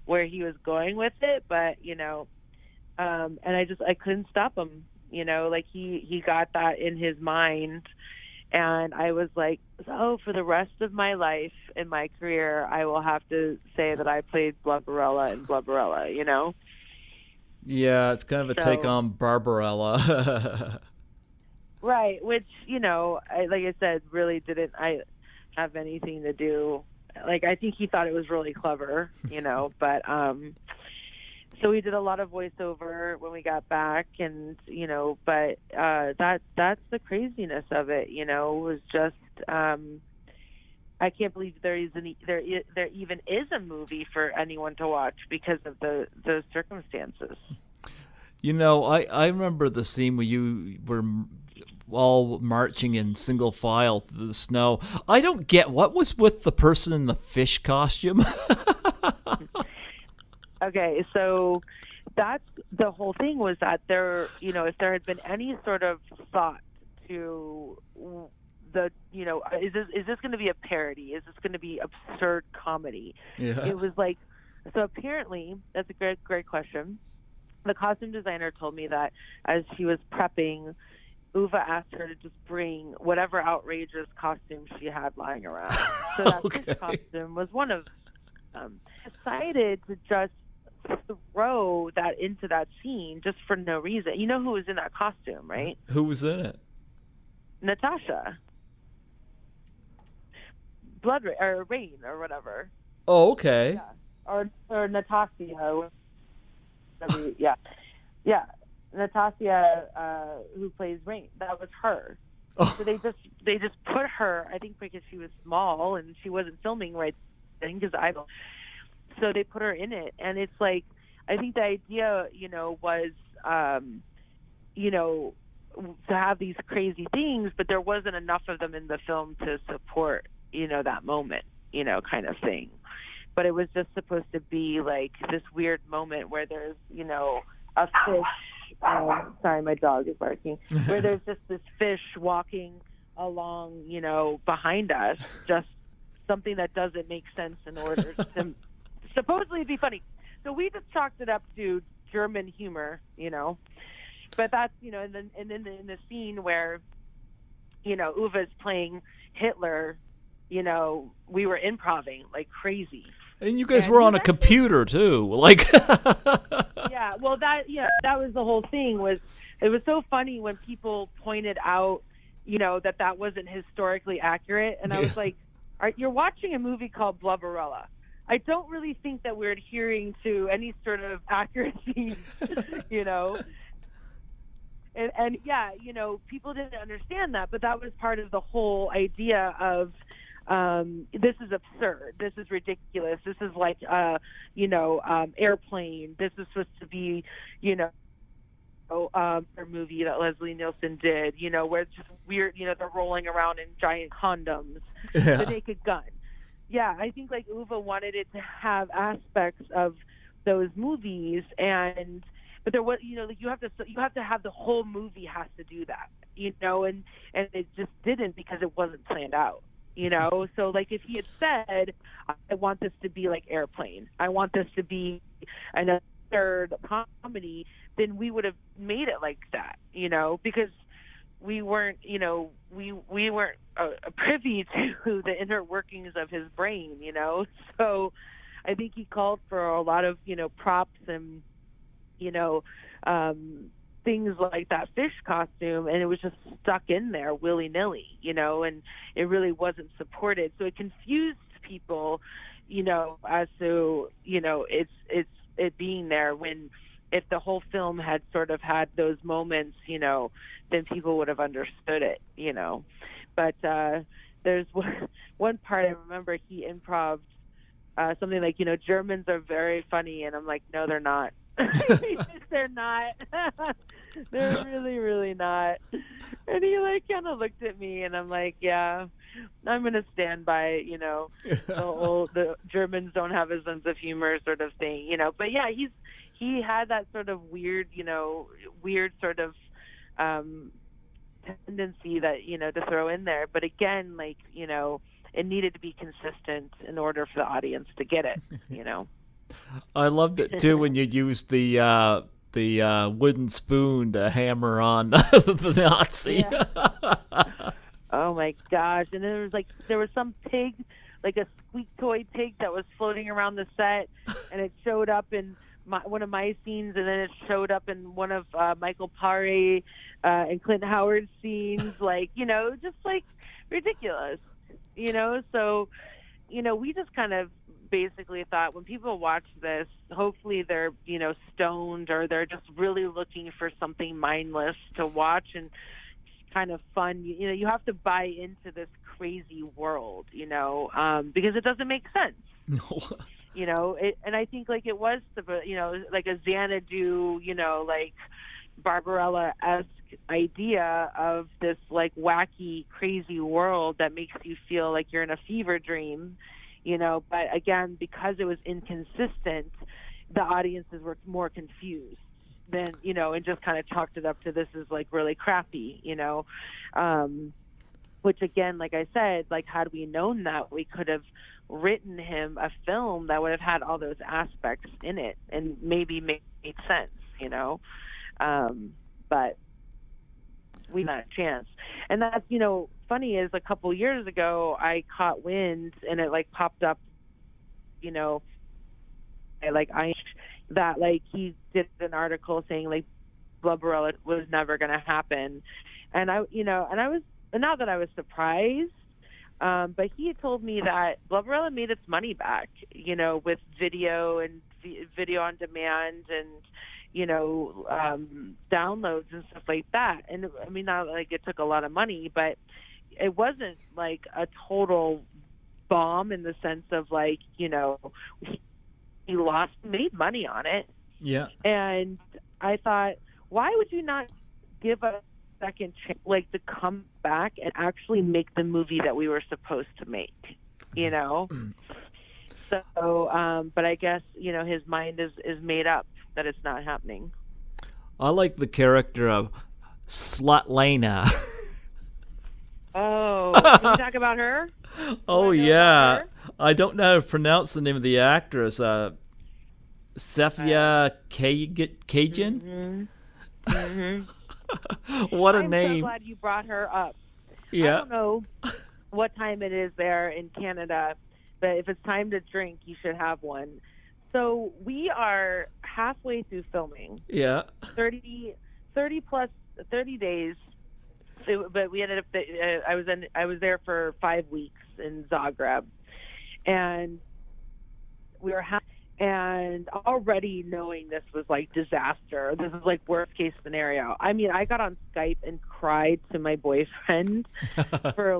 was going with it, but and I couldn't stop him. Like he got that in his mind, and I was like, "Oh, for the rest of my life in my career, I will have to say that I played Blubberella in Blubberella." Yeah, it's kind of a take on Barbarella. Right, which like I said, really didn't I have anything to do. Like, I think he thought it was really clever, but so we did a lot of voiceover when we got back, and but that's the craziness of it. Was just I can't believe there even is a movie for anyone to watch because of those circumstances. I remember the scene where you were all marching in single file through the snow. I don't get what was with the person in the fish costume. Okay, so that's the whole thing, was that there, if there had been any sort of thought to the, is this going to be a parody? Is this going to be absurd comedy? Yeah. It was like, so apparently, that's a great question. The costume designer told me that as she was prepping, Uwe asked her to just bring whatever outrageous costume she had lying around. So that fish costume was one of them. Decided to just throw that into that scene just for no reason. You know who was in that costume, right? Who was in it? Natasha. Rain or whatever. Oh, okay. Yeah. Or Natasha. Yeah. Natasha, who plays Rain. That was her. Oh. So they just put her, I think because she was small and she wasn't filming right then, because I don't. So they put her in it, and it's like, I think the idea, was, to have these crazy things, but there wasn't enough of them in the film to support, that moment, kind of thing. But it was just supposed to be like this weird moment where there's, a fish. Sorry, my dog is barking. Where there's just this fish walking along, behind us, just something that doesn't make sense in order to supposedly be funny. So we just chalked it up to German humor, But that's, and then in the scene where, Uwe's playing Hitler, we were improvising like crazy. And you guys were on a computer too, like. Yeah, well, that was the whole thing. It was so funny when people pointed out, that wasn't historically accurate, and I was like, "You're watching a movie called Blubberella. I don't really think that we're adhering to any sort of accuracy, And yeah, people didn't understand that, but that was part of the whole idea of, this is absurd. This is ridiculous. This is like, Airplane. This is supposed to be, a movie that Leslie Nielsen did, where it's just weird, they're rolling around in giant condoms, The Naked Gun. Yeah, I think like Uwe wanted it to have aspects of those movies, but there was, like you have to have the whole movie has to do that, and it just didn't, because it wasn't planned out, So like if he had said, I want this to be like Airplane, I want this to be an absurd comedy, then we would have made it like that, because we weren't, we weren't privy to the inner workings of his brain, So I think he called for a lot of, props and, things like that fish costume, and it was just stuck in there willy-nilly, and it really wasn't supported. So it confused people, as to, it's it being there, when if the whole film had sort of had those moments, then people would have understood it, But there's one part I remember he improv'd something like, Germans are very funny, and I'm like, no, they're not. They're not. They're really, really not. And he like kind of looked at me, and I'm like, yeah, I'm gonna stand by, the Germans don't have a sense of humor sort of thing, But yeah, he had that sort of weird sort of tendency that to throw in there. But again, like it needed to be consistent in order for the audience to get it. I loved it too when you used the wooden spoon to hammer on the Nazi. Yeah. Oh my gosh! And then there was some pig, like a squeak toy pig that was floating around the set, and it showed up in one of my scenes, and then it showed up in one of Michael Paré and Clint Howard's scenes. Like just like ridiculous. So we just kind of basically thought when people watch this, hopefully they're, stoned, or they're just really looking for something mindless to watch and kind of fun. You have to buy into this crazy world, because it doesn't make sense. No. And I think like it was, like a Xanadu, like Barbarella-esque idea of this like wacky, crazy world that makes you feel like you're in a fever dream. But again, because it was inconsistent, the audiences were more confused than, and just kind of chalked it up to this is like really crappy, which again, like I said, like had we known that, we could have written him a film that would have had all those aspects in it and maybe made sense, but we had a chance. And that's, funny is a couple years ago, I caught wind and it like popped up, that like he did an article saying like Blubberella was never going to happen. And I was, not that I was surprised, but he had told me that Blubberella made its money back, with video and video on demand and, downloads and stuff like that. And I mean, not like it took a lot of money, but it wasn't like a total bomb in the sense of like, he made money on it. Yeah. And I thought, why would you not give a second chance, like to come back and actually make the movie that we were supposed to make, So, but I guess, his mind is made up that it's not happening. I like the character of Slutlana. Oh, can we talk about her? Oh, yeah. I don't know how to pronounce the name of the actress. Sefia Cajun? Mm-hmm. Mm-hmm. What a I'm name. so glad you brought her up. Yeah. I don't know what time it is there in Canada, but if it's time to drink, you should have one. So we are halfway through filming. Yeah. 30 days. But we ended up. I was there for 5 weeks in Zagreb, and we were and already knowing this was like disaster. This is like worst case scenario. I mean, I got on Skype and cried to my boyfriend for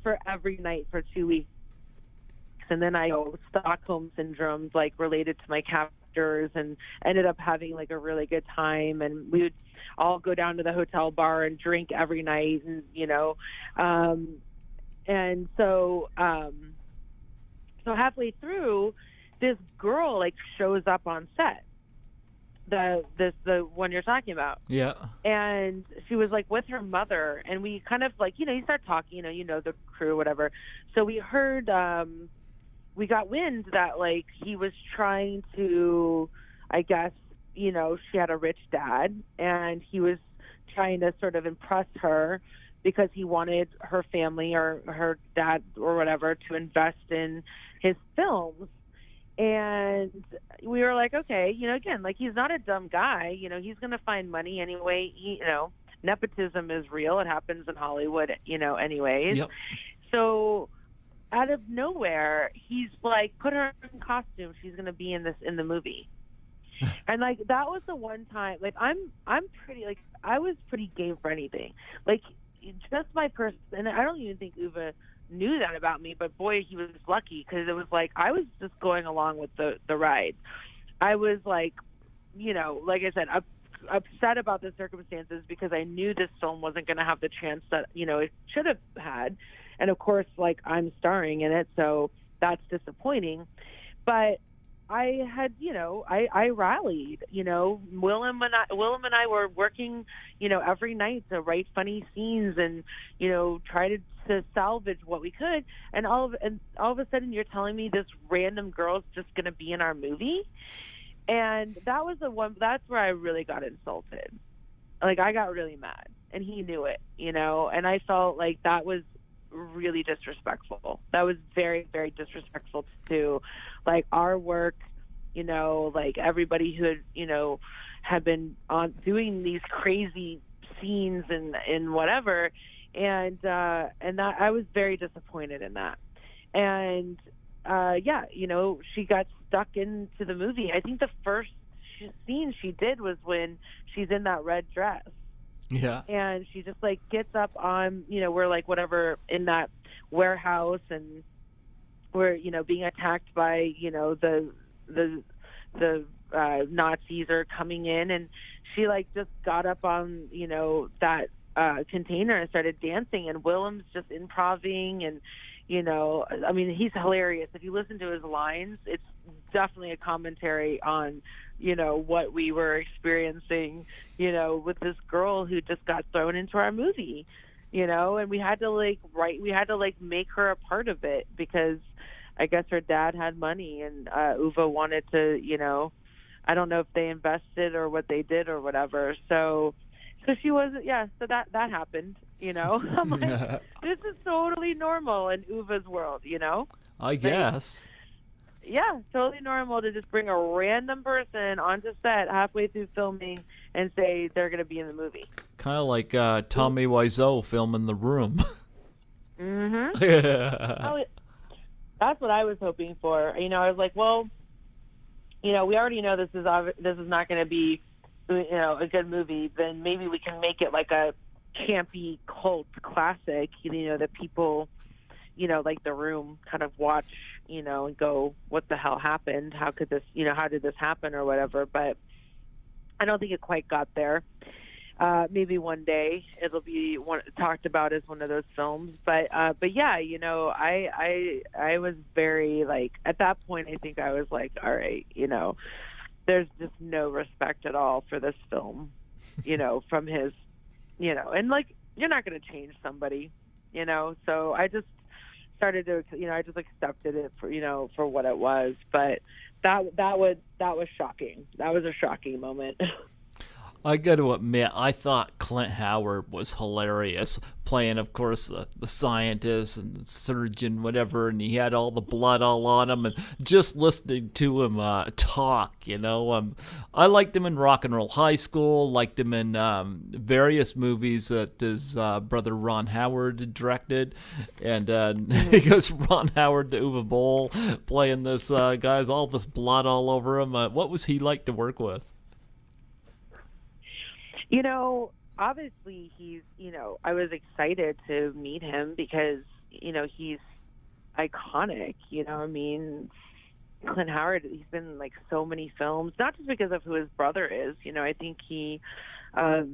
for every night for 2 weeks, and then I Stockholm syndrome like related to my captors, and ended up having like a really good time, and we would all go down to the hotel bar and drink every night, and and so halfway through, this girl like shows up on set, the one you're talking about. Yeah. And she was like with her mother, and we kind of like, you start talking, the crew, whatever. So we heard, we got wind that like he was trying to, I guess, she had a rich dad, and he was trying to sort of impress her because he wanted her family or her dad or whatever to invest in his films. And we were like, okay, again, like he's not a dumb guy, he's going to find money anyway. Nepotism is real. It happens in Hollywood, anyways. Yep. So out of nowhere, he's like, put her in costume. She's going to be in the movie. And like that was the one time, like I'm pretty, like I was pretty game for anything, like just my person. And I don't even think Uwe knew that about me, but boy, he was lucky, because it was like I was just going along with the ride. I was like, like I said, upset about the circumstances, because I knew this film wasn't going to have the chance that it should have had, and of course, like, I'm starring in it, so that's disappointing. But I had, I rallied. Willem and I were working, every night to write funny scenes and, try to salvage what we could. And all of a sudden, you're telling me this random girl's just going to be in our movie. And that's where I really got insulted. Like, I got really mad, and he knew it, and I felt like that was really disrespectful. That was very, very disrespectful to, like, our work, like everybody who had been on doing these crazy scenes and whatever. And that I was very disappointed in that. And she got stuck into the movie. I think the first scene she did was when she's in that red dress. Yeah. And she just, like, gets up on, we're, like, whatever, in that warehouse, and we're, being attacked by, the Nazis are coming in, and she, like, just got up on, that container and started dancing, and Willem's just improvising, and I mean, he's hilarious. If you listen to his lines, it's definitely a commentary on, what we were experiencing, with this girl who just got thrown into our movie, and we had to make her a part of it, because I guess her dad had money, and Uwe wanted to, I don't know if they invested or what they did or whatever. So she wasn't, so that happened, I'm like, this is totally normal in Uwe's world, I guess. Yeah, totally normal to just bring a random person onto set halfway through filming and say they're going to be in the movie. Kind of like Tommy Wiseau filming The Room. Mm-hmm. Oh, that's what I was hoping for. I was like, well, we already know this is not going to be, a good movie. Then maybe we can make it like a campy cult classic, that people, like The Room, kind of watch, and go, what the hell happened? How could this, how did this happen, or whatever? But I don't think it quite got there. Maybe one day it'll be talked about as one of those films. But yeah, I was very, like, at that point, I think I was like, all right, there's just no respect at all for this film, from his, and, like, you're not going to change somebody, so I just started to, I just accepted it for what it was. But that was shocking. That was a shocking moment. I got to admit, I thought Clint Howard was hilarious, playing, of course, the scientist and the surgeon, whatever, and he had all the blood all on him, and just listening to him talk, I liked him in Rock and Roll High School, liked him in various movies that his brother Ron Howard directed, and he goes Ron Howard to Uwe Boll, playing this guy with all this blood all over him. What was he like to work with? Obviously he's, I was excited to meet him because, he's iconic, I mean, Clint Howard, he's been in, like, so many films, not just because of who his brother is, I think he has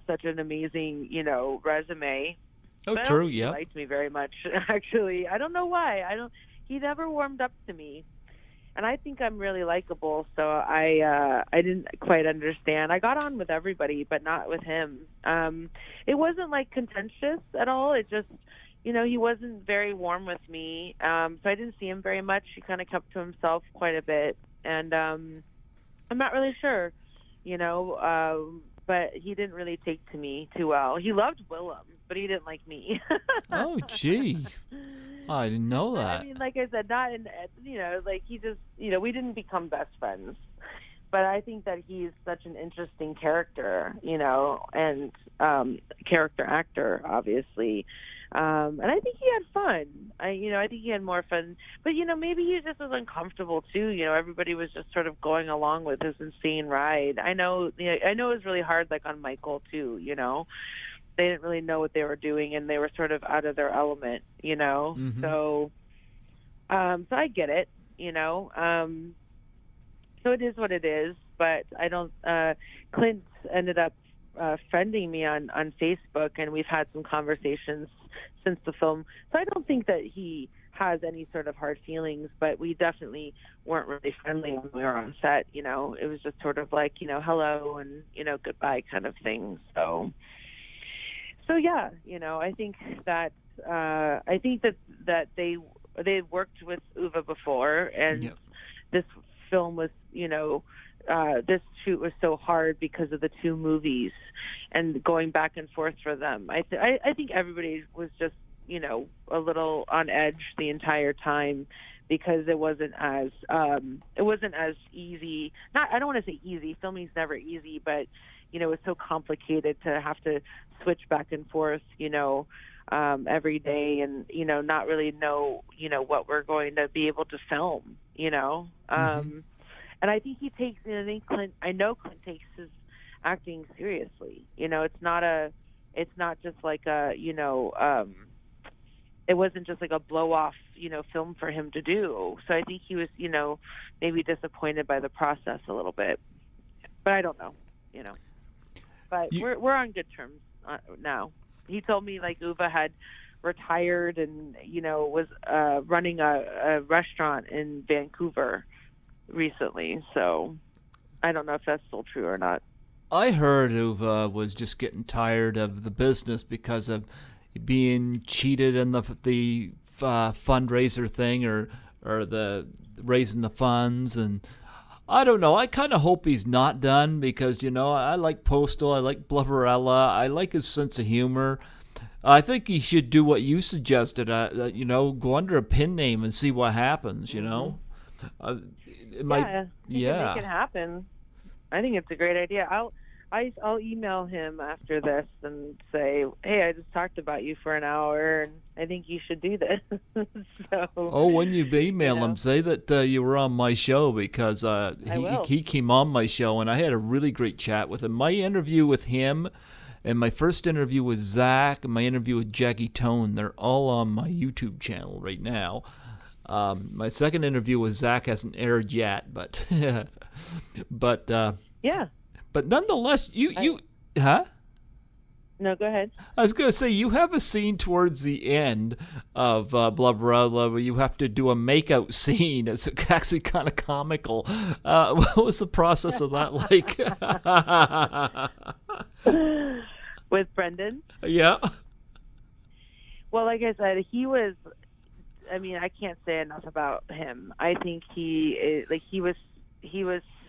such an amazing, resume. Oh, but true, yeah. He liked me very much, actually. I don't know why. He never warmed up to me. And I think I'm really likable, so I didn't quite understand. I got on with everybody, but not with him. It wasn't, like, contentious at all. It just, he wasn't very warm with me. So I didn't see him very much. He kind of kept to himself quite a bit. And I'm not really sure, but he didn't really take to me too well. He loved Willem, but he didn't like me. Oh, gee. I didn't know that. I mean, like I said, not in, like, he just, we didn't become best friends. But I think that he's such an interesting character, and character actor, obviously. And I think he had fun. I think he had more fun. But, maybe he just was uncomfortable, too. Everybody was just sort of going along with this insane ride. I know it was really hard, like, on Michael, too, they didn't really know what they were doing, and they were sort of out of their element, you know. Mm-hmm. So I get it, you know. So it is what it is, but I don't. Clint ended up friending me on Facebook, and we've had some conversations since the film. So I don't think that he has any sort of hard feelings, but we definitely weren't really friendly when we were on set. You know, it was just sort of like, you know, hello and, you know, goodbye kind of thing. So yeah, you know, I think that they worked with Uwe before, and Yep. this film was, you know, this shoot was so hard because of the two movies and going back and forth for them. I think everybody was just, you know, a little on edge the entire time because it wasn't as easy. I don't want to say easy. Filming's never easy, but you know, it's so complicated to have to switch back and forth, you know, every day, and you know, not really know, you know, what we're going to be able to film, you know. Mm-hmm. And I think he takes, I know Clint takes his acting seriously. You know, it's not just like a, you know, it wasn't just like a blow off, you know, film for him to do. So I think he was, you know, maybe disappointed by the process a little bit, but I don't know, you know, but we're on good terms now. He told me like Uwe had retired and, you know, was running a restaurant in Vancouver recently. So I don't know if that's still true or not. I heard Uwe was just getting tired of the business because of being cheated in the fundraiser thing or the raising the funds, and I don't know. I kind of hope he's not done because, you know, I like Postal, I like Blubberella, I like his sense of humor. I think he should do what you suggested, you know, go under a pen name and see what happens, you know. It can make it happen. I think it's a great idea. I'll email him after this and say, hey, I just talked about you for an hour, and I think you should do this. So, when you email him, say that you were on my show because he came on my show, and I had a really great chat with him. My interview with him and my first interview with Zach and my interview with Jackie Tone, they're all on my YouTube channel right now. My second interview with Zach hasn't aired yet, but yeah. But nonetheless, huh? No, go ahead. I was going to say, you have a scene towards the end of Blubberella where you have to do a makeout scene. It's actually kind of comical. What was the process of that like? With Brendan? Yeah. Well, like I said, I can't say enough about him. I think he was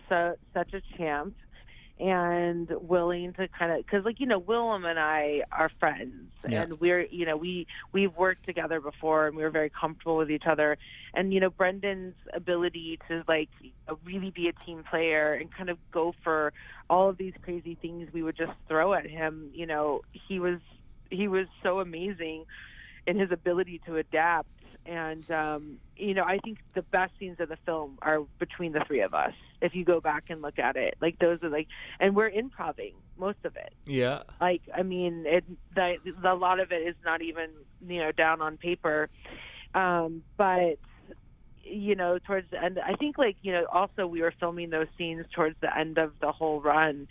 such a champ. And willing to kind of, because like, you know, Willem and I are friends, and we're, you know, we've worked together before, and we were very comfortable with each other. And you know, Brendan's ability to like really be a team player and kind of go for all of these crazy things we would just throw at him. You know, he was so amazing in his ability to adapt. And, you know, I think the best scenes of the film are between the three of us. If you go back and look at it, like those are like, and we're improvising most of it. Yeah. Like, I mean, a lot of it is not even, you know, down on paper. But, you know, towards the end, I think like, you know, also we were filming those scenes towards the end of the whole run.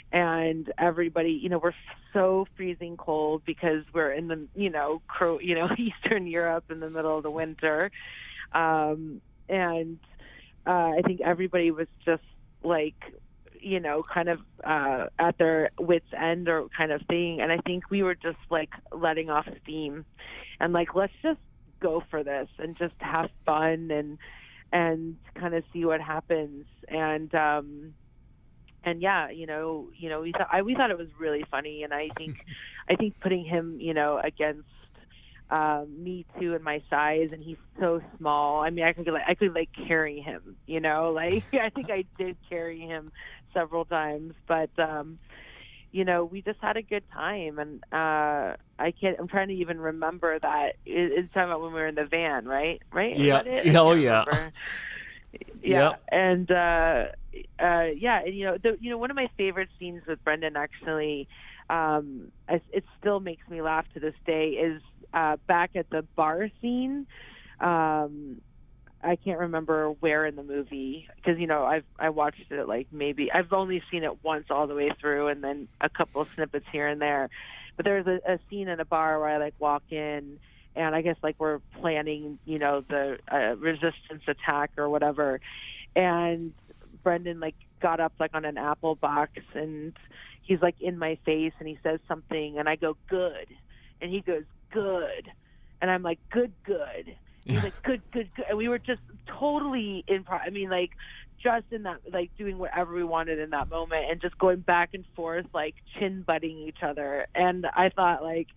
And everybody, you know, we're so freezing cold because we're in the, you know, Eastern Europe in the middle of the winter. And I think everybody was just like, you know, kind of at their wits' end or kind of thing. And I think we were just like letting off steam and like, let's just go for this and just have fun and kind of see what happens. And yeah, you know, we thought it was really funny, and I think putting him, you know, against me too in my size, and he's so small. I mean, I could carry him, you know, like I think I did carry him several times, but you know, we just had a good time, and I'm trying to even remember that. It's talking about when we were in the van, right? Yeah. Oh yeah. Yeah. Yep. And and you know, one of my favorite scenes with Brendan actually it still makes me laugh to this day, is back at the bar scene. I can't remember where in the movie, because I watched it like, maybe I've only seen it once all the way through, and then a couple of snippets here and there. But there's a scene in a bar where I like walk in, and I guess like we're planning, the resistance attack or whatever, and Brendan like got up like on an apple box, and he's like in my face, and he says something, and I go, good, and he goes, good, and I'm like, good. He's like, good. And we were just totally just in that, like, doing whatever we wanted in that moment, and just going back and forth, like chin butting each other. And I thought, like,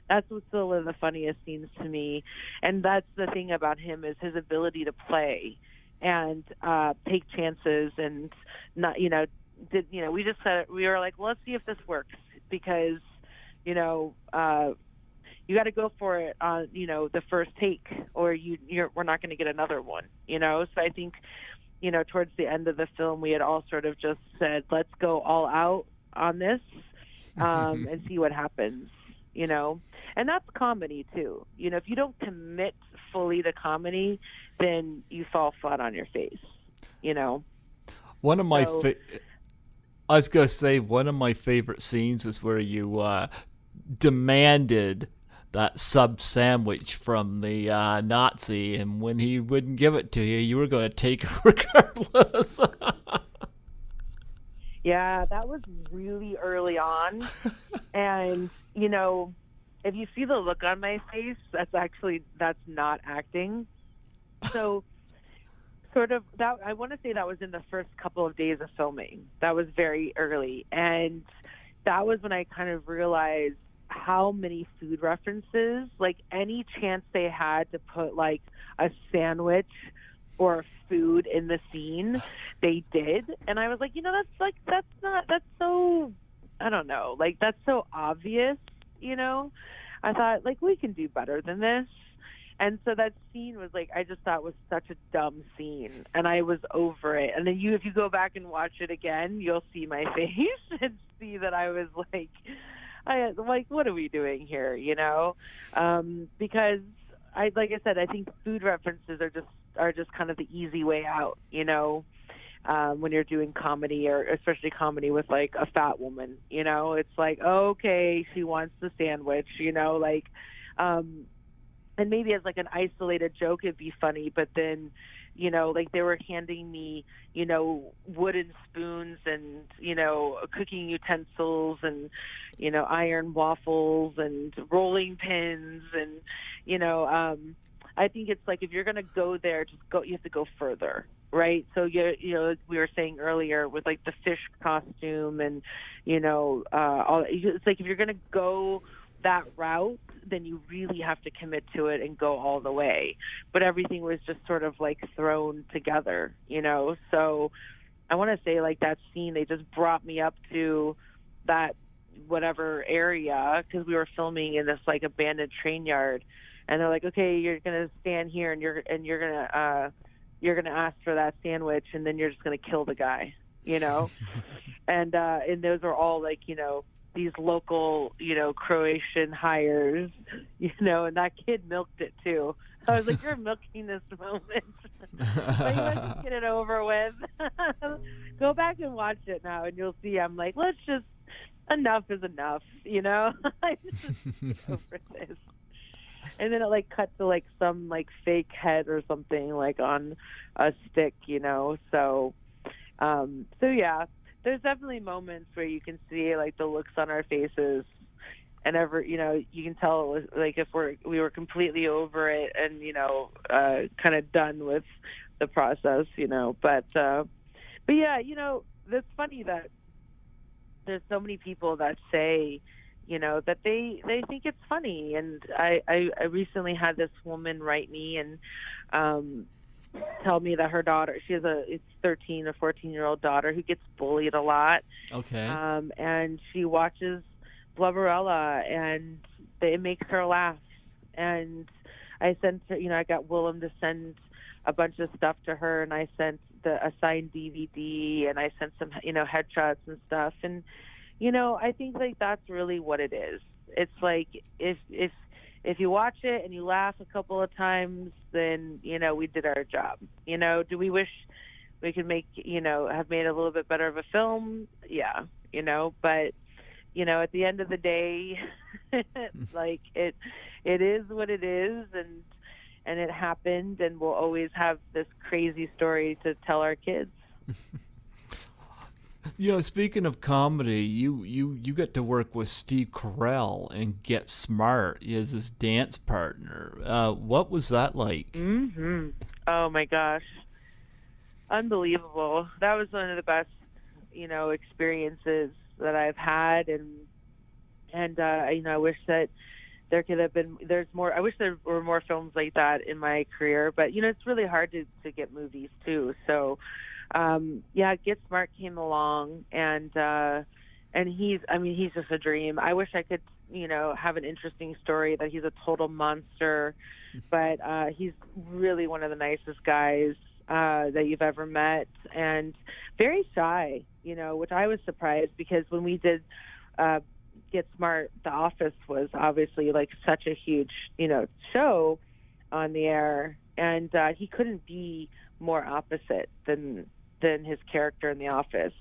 that's what's still one of the funniest scenes to me. And that's the thing about him, is his ability to play and take chances, and not, we just said, we were like, well, let's see if this works, because, you got to go for it on, the first take, or we're not going to get another one, So I think, towards the end of the film, we had all sort of just said, let's go all out on this, and see what happens, And that's comedy too. If you don't commit fully to comedy, then you fall flat on your face, One of my I was going to say, one of my favorite scenes is where you demanded that sub sandwich from the Nazi, and when he wouldn't give it to you, you were going to take it regardless. Yeah, that was really early on. And, if you see the look on my face, that's not acting. So sort of that, I want to say that was in the first couple of days of filming. That was very early. And that was when I kind of realized how many food references, like any chance they had to put like a sandwich or food in the scene, they did. And I was like, that's so, I don't know, like that's so obvious, I thought, like, we can do better than this. And so that scene was like, I just thought was such a dumb scene, and I was over it. And then if you go back and watch it again, you'll see my face and see that I was like, what are we doing here? Because like I said, I think food references are just kind of the easy way out, when you're doing comedy, or especially comedy with like a fat woman, it's like, okay, she wants the sandwich, and maybe as like an isolated joke, it'd be funny, but then, like they were handing me, wooden spoons and, cooking utensils and, iron waffles and rolling pins. And, I think it's like, if you're going to go there, you have to go further. Right. So, we were saying earlier with like the fish costume and, it's like, if you're going to go that route, then you really have to commit to it and go all the way. But everything was just sort of like thrown together, So I want to say, like, that scene, they just brought me up to that whatever area, because we were filming in this like abandoned train yard, and they're like, okay, you're gonna stand here, and you're gonna ask for that sandwich, and then you're just gonna kill the guy, and those are all like, these local, Croatian hires, and that kid milked it too. I was like, you're milking this moment. But you let's just get it over with. Go back and watch it now, and you'll see I'm like, enough is enough, I just get over this. And then it like cut to like some like fake head or something like on a stick, So yeah, there's definitely moments where you can see like the looks on our faces, and you can tell it was like if we were completely over it and kind of done with the process, But yeah, it's funny that there's so many people that say, that they think it's funny. And I recently had this woman write me and tell me that her daughter, she has a 13 or 14-year-old daughter who gets bullied a lot. Okay. And she watches Blubberella, and it makes her laugh. And I sent her, I got Willem to send a bunch of stuff to her, and I sent a signed DVD, and I sent some, headshots and stuff. And, I think like that's really what it is. It's like if you watch it and you laugh a couple of times, then we did our job. Do we wish we could have made a little bit better of a film? Yeah, but at the end of the day, like it is what it is, and it happened, and we'll always have this crazy story to tell our kids. Speaking of comedy, you get to work with Steve Carell and Get Smart as his dance partner. What was that like? Oh my gosh, unbelievable! That was one of the best, experiences that I've had, and I wish that there could have been. There's more. I wish there were more films like that in my career, but it's really hard to get movies too. So. Get Smart came along, and he's just a dream. I wish I could, have an interesting story that he's a total monster, but he's really one of the nicest guys that you've ever met, and very shy, which I was surprised, because when we did Get Smart, The Office was obviously like such a huge, show on the air, and he couldn't be more opposite than his character in The Office.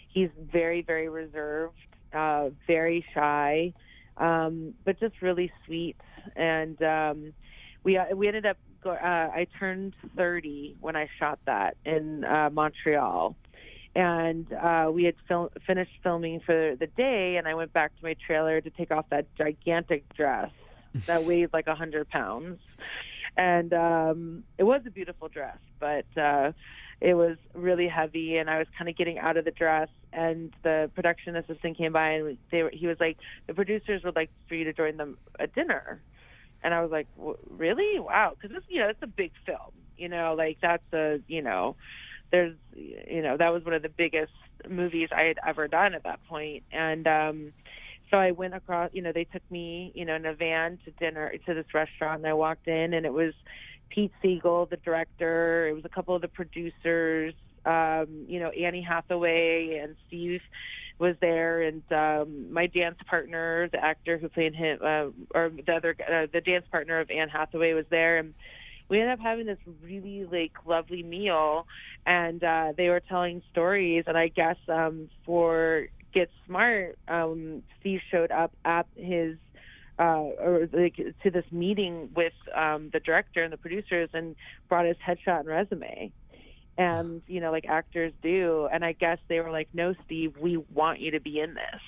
He's very, very reserved, very shy, but just really sweet. And we ended up. I turned 30 when I shot that in Montreal, and we had finished filming for the day. And I went back to my trailer to take off that gigantic dress that weighed like 100 pounds, and it was a beautiful dress, but. It was really heavy, and I was kind of getting out of the dress, and the production assistant came by, and he was like, the producers would like for you to join them at dinner. And I was like, really? Wow. Because it's a big film, like that's there's, that was one of the biggest movies I had ever done at that point. And so I went across, they took me, in a van to dinner, to this restaurant, and I walked in, and it was Pete Siegel, the director. It was a couple of the producers, Annie Hathaway and Steve was there, and my dance partner, the actor who played him, or the dance partner of Anne Hathaway was there, and we ended up having this really like lovely meal, and they were telling stories, and I guess for Get Smart, Steve showed up at his to this meeting with the director and the producers, and brought his headshot and resume, and like actors do. And I guess they were like, "No, Steve, we want you to be in this."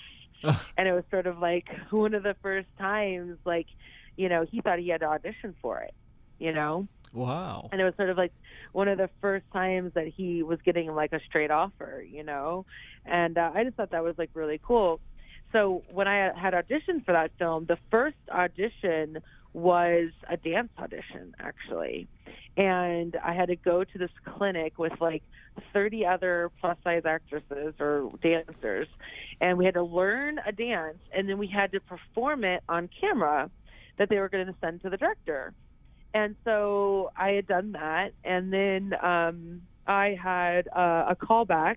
And it was sort of like one of the first times, like, he thought he had to audition for it, Wow. And it was sort of like one of the first times that he was getting like a straight offer, and I just thought that was like really cool. So when I had auditioned for that film, the first audition was a dance audition, actually. And I had to go to this clinic with like 30 other plus-size actresses or dancers. And we had to learn a dance, and then we had to perform it on camera that they were going to send to the director. And so I had done that. And then I had a callback,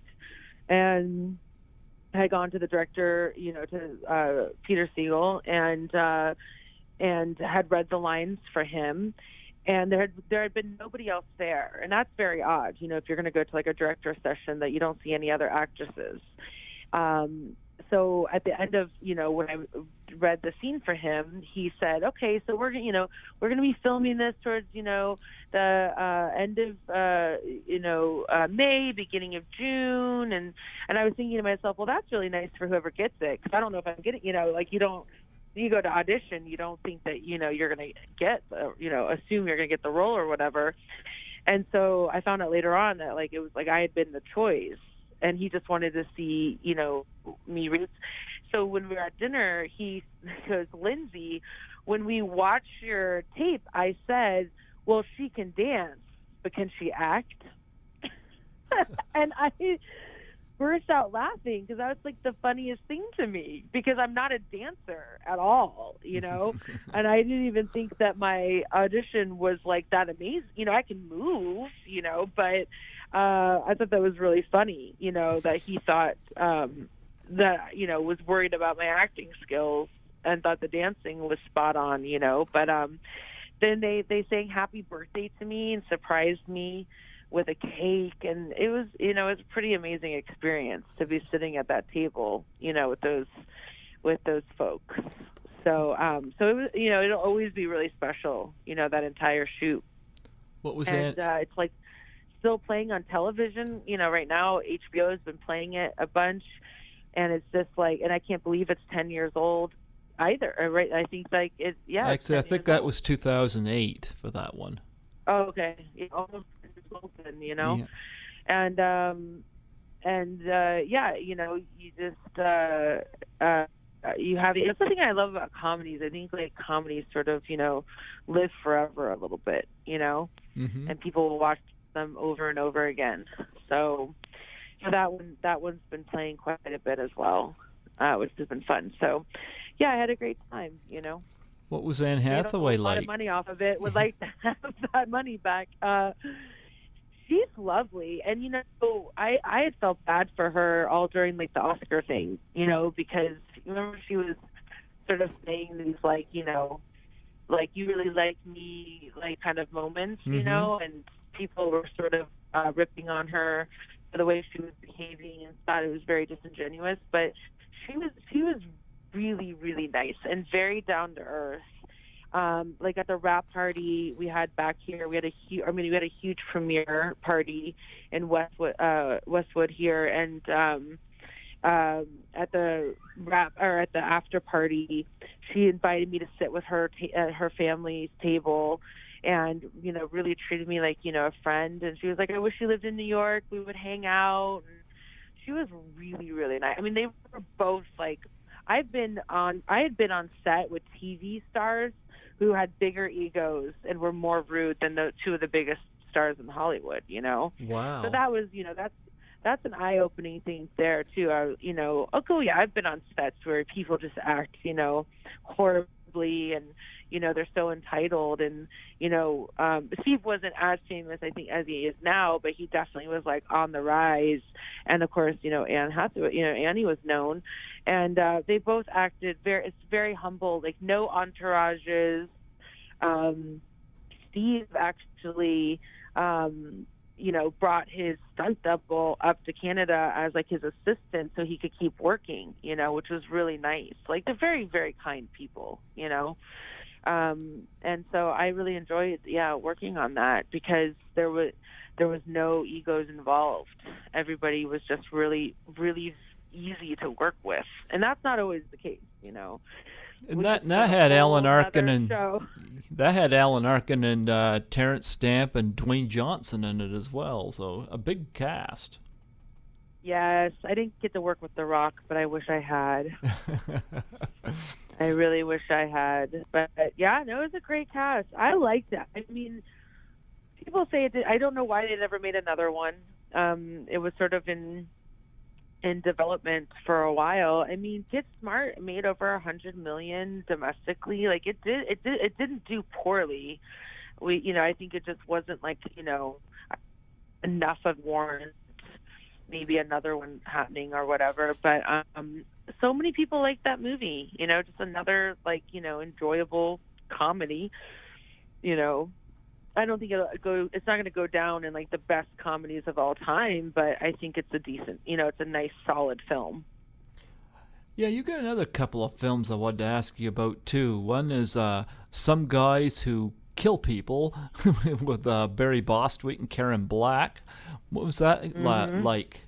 and I had gone to the director, to Peter Siegel, and had read the lines for him, and there had been nobody else there, and that's very odd, if you're going to go to like a director session, that you don't see any other actresses. So at the end of, when I read the scene for him, he said, "Okay, so we're going to be filming this towards, the end of, May, beginning of June." And I was thinking to myself, well, that's really nice for whoever gets it, because I don't know if I'm getting, like you go to audition, you don't think that, you're going to get, assume you're going to get the role or whatever. And so I found out later on that like, it was like I had been the choice, and he just wanted to see, me read. So when we were at dinner, he goes, "Lindsay, when we watch your tape," I said, "Well, she can dance, but can she act?" And I burst out laughing, because that was like the funniest thing to me, because I'm not a dancer at all, and I didn't even think that my audition was like that amazing. I can move, but I thought that was really funny, that he thought that, was worried about my acting skills and thought the dancing was spot on, but then they sang happy birthday to me and surprised me with a cake, and it was a pretty amazing experience to be sitting at that table, with those folks. So so it was, it'll always be really special, that entire shoot. What was and that? it's like still playing on television, right now. HBO has been playing it a bunch, and it's just like, and I can't believe it's 10 years old either, right? I think like it, yeah. Actually, I think that was 2008 for that one. Oh, okay. Yeah, almost open, Yeah. and yeah, you just you have, that's the thing I love about comedies. I think like comedies sort of, live forever a little bit, Mm-hmm. and people will watch them over and over again. So that one's been playing quite a bit as well, which has been fun. So yeah, I had a great time, What was Anne made Hathaway a lot of like? money off of it. Would like to have that money back. She's lovely, and I had felt bad for her all during like the Oscar thing, because remember she was sort of saying these like, like you really like me, like kind of moments, Mm-hmm. and people were sort of ripping on her for the way she was behaving and thought it was very disingenuous. But she was really, really nice and very down to earth. Like at the wrap party we had back here, we had a huge premiere party in Westwood here, and at the at the after party, she invited me to sit with her at her family's table, and really treated me like a friend. And she was like, I wish you lived in New York, we would hang out. And she was really, really nice. I mean, they were both like, I had been on set with TV stars who had bigger egos and were more rude than the two of the biggest stars in Hollywood, So Wow. that was, that's an eye-opening thing there too. Oh, cool, yeah, I've been on sets where people just act, horribly, and they're so entitled, and Steve wasn't as famous, I think, as he is now, but he definitely was like on the rise. And of course, Anne Hathaway, Annie was known, and they both acted it's very humble, like no entourages. Steve actually brought his stunt double up to Canada as like his assistant so he could keep working, which was really nice. Like they're very, very kind people, and so I really enjoyed, working on that, because there was no egos involved. Everybody was just really, really easy to work with, and that's not always the case, And which that is that a had Alan whole Arkin other and show. Terrence Stamp and Dwayne Johnson in it as well. So a big cast. Yes, I didn't get to work with The Rock, but I wish I had. I really wish I had. But yeah, no, it was a great cast. I liked it. I mean, people say it did. I don't know why they never made another one. It was sort of in development for a while. I mean, Get Smart made over 100 million domestically. Like it didn't do poorly. I think it just wasn't like, enough of warrant maybe another one happening or whatever. But so many people like that movie, just another like, enjoyable comedy. I don't think it's not going to go down in like the best comedies of all time, but I think it's a decent, it's a nice solid film. Yeah, you got another couple of films I wanted to ask you about too. One is Some Guys Who Kill People with Barry Bostwick and Karen Black. What was that like?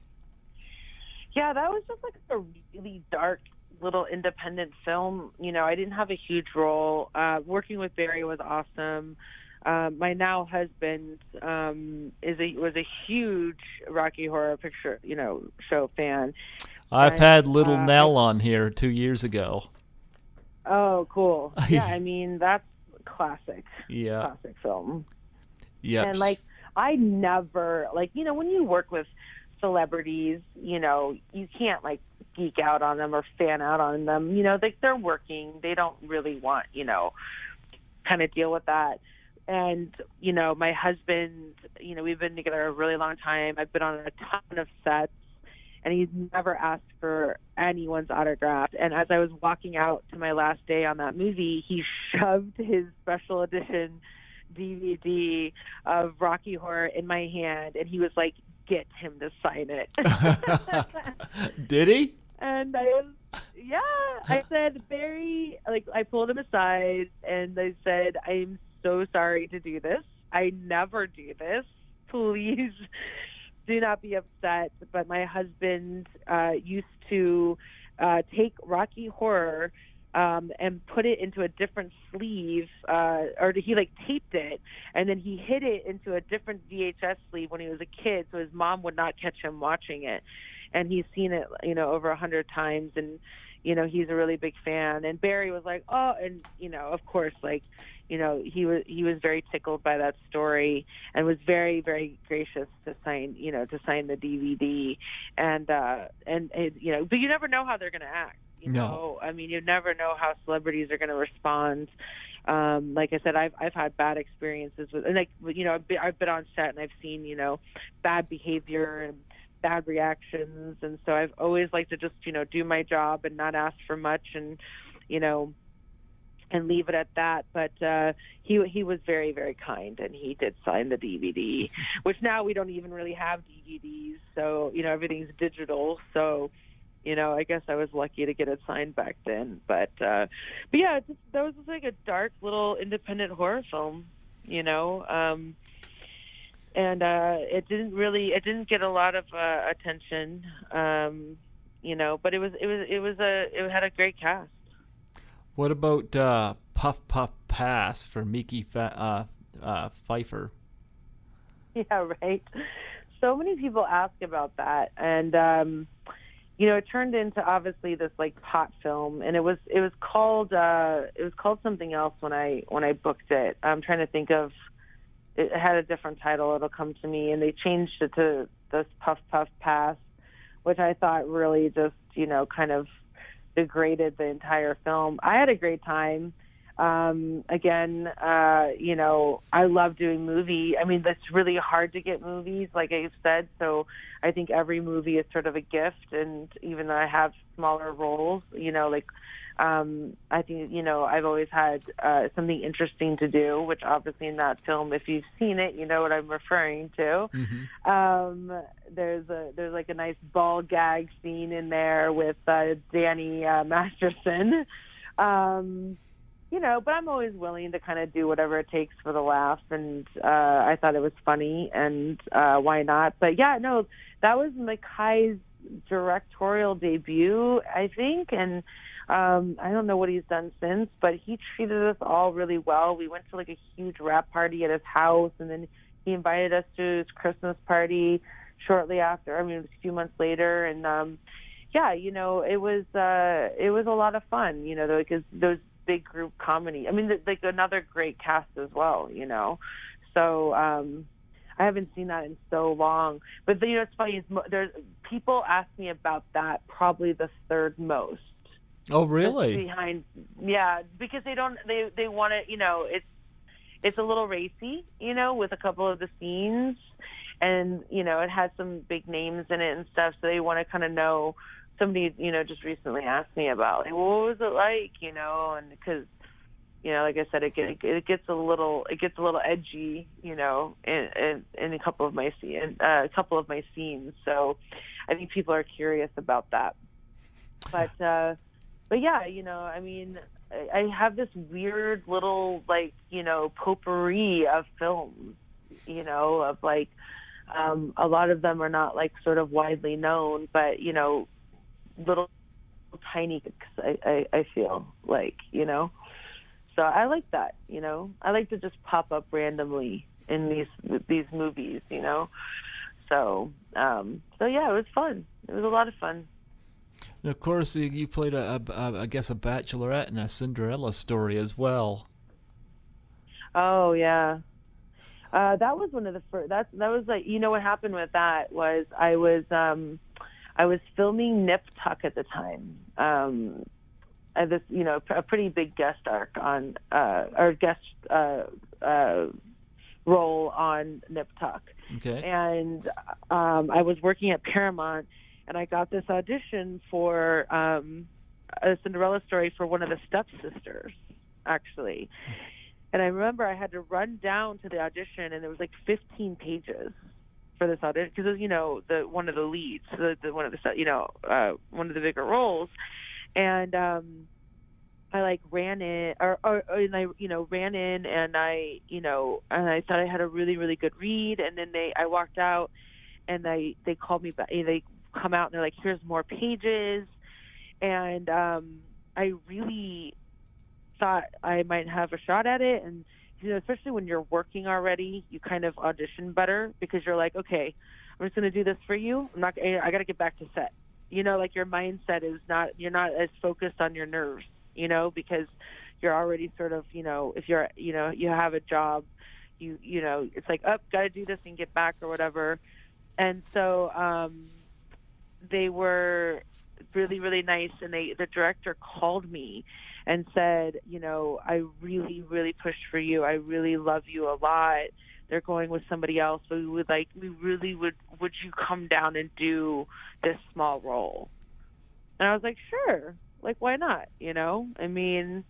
Yeah, that was just like a really dark little independent film. I didn't have a huge role. Working with Barry was awesome. My now husband was a huge Rocky Horror Picture Show fan. I've had Little Nell on here 2 years ago. Oh, cool. Yeah, I mean, that's classic. Yeah. Classic film. Yep. And like, I never, like, when you work with celebrities, you can't like geek out on them or fan out on them. Like they're working. They don't really want, kind of deal with that. And, my husband, we've been together a really long time. I've been on a ton of sets. and he never asked for anyone's autograph. And as I was walking out to my last day on that movie, he shoved his special edition DVD of Rocky Horror in my hand, and he was like, "Get him to sign it." Did he? And I said, "Barry," like, I pulled him aside and I said, "I'm so sorry to do this. I never do this. Please do not be upset. But my husband used to take Rocky Horror and put it into a different sleeve, or he like taped it, and then he hid it into a different VHS sleeve when he was a kid, so his mom would not catch him watching it. And he's seen it, over 100 times, and he's a really big fan." And Barry was like, "Oh," and of course, like, he was very tickled by that story and was very, very gracious to sign the DVD. And but you never know how they're going to act. No. I mean, you never know how celebrities are going to respond. Like I said, I've had bad experiences with, and like, I've been on set and I've seen, bad behavior and bad reactions. And so I've always liked to just, do my job and not ask for much, and, and leave it at that. But he was very, very kind, and he did sign the DVD, which now we don't even really have DVDs. So, everything's digital. So, I guess I was lucky to get it signed back then. But yeah, that was just like a dark little independent horror film, and it didn't get a lot of attention, but it had a great cast. What about Puff Puff Pass for Mickey Pfeiffer? Yeah, right. So many people ask about that, and it turned into obviously this like pot film, and it was called something else when I booked it. I'm trying to think of. It had a different title. It'll come to me, and they changed it to this Puff Puff Pass, which I thought really just kind of degraded the entire film. I had a great time. Again, I love doing movie. I mean, it's really hard to get movies, like I said. So I think every movie is sort of a gift. And even though I have smaller roles, I think, I've always had something interesting to do, which obviously in that film, if you've seen it, you know what I'm referring to. Mm-hmm. There's like a nice ball gag scene in there with Danny Masterson. But I'm always willing to kind of do whatever it takes for the laugh, and I thought it was funny, and why not? But yeah, no, that was Mackay's directorial debut, I think, and I don't know what he's done since, but he treated us all really well. We went to like a huge wrap party at his house, and then he invited us to his Christmas party shortly after. I mean, it was a few months later, and yeah, it was a lot of fun, because those big group comedy. I mean, like another great cast as well, So I haven't seen that in so long. But it's funny. There's people ask me about that probably the third most. Oh, really? Yeah, because they want it. It's a little racy, with a couple of the scenes, and it has some big names in it and stuff. So they want to kind of know. Somebody, just recently asked me about, like, what was it like, and because, like I said, it gets a little edgy, in a couple of my scenes. So I think people are curious about that. But yeah, I mean, I have this weird little, like, potpourri of films, of like, a lot of them are not like sort of widely known, but, little tiny, I feel like, so I like that, I like to just pop up randomly in these movies, so yeah, it was fun. It was a lot of fun. And of course, you played I guess a bachelorette in a Cinderella story as well. Oh yeah, that was one of the first. That was like, what happened with that was I was filming Nip Tuck at the time. This, a pretty big guest arc on, or guest role on Nip Tuck. Okay. And I was working at Paramount, and I got this audition for a Cinderella story for one of the stepsisters, actually. And I remember I had to run down to the audition, and it was like 15 pages for this audition because it was, one of the leads, one of the one of the bigger roles, and I like ran in, and I ran in, and I and I thought I had a really really good read, and then I walked out, and they called me back. They come out and they're like, here's more pages, and I really thought I might have a shot at it. And especially when you're working already, you kind of audition better because you're like, okay, I'm just going to do this for you. I got to get back to set. Like your mindset is you're not as focused on your nerves, because you're already sort of, if you're, you have a job, it's like, got to do this and get back or whatever. And so they were really, really nice. And the director called me and said, I really, really pushed for you. I really love you a lot. They're going with somebody else. So would you come down and do this small role? And I was like, sure. Like, why not? I mean,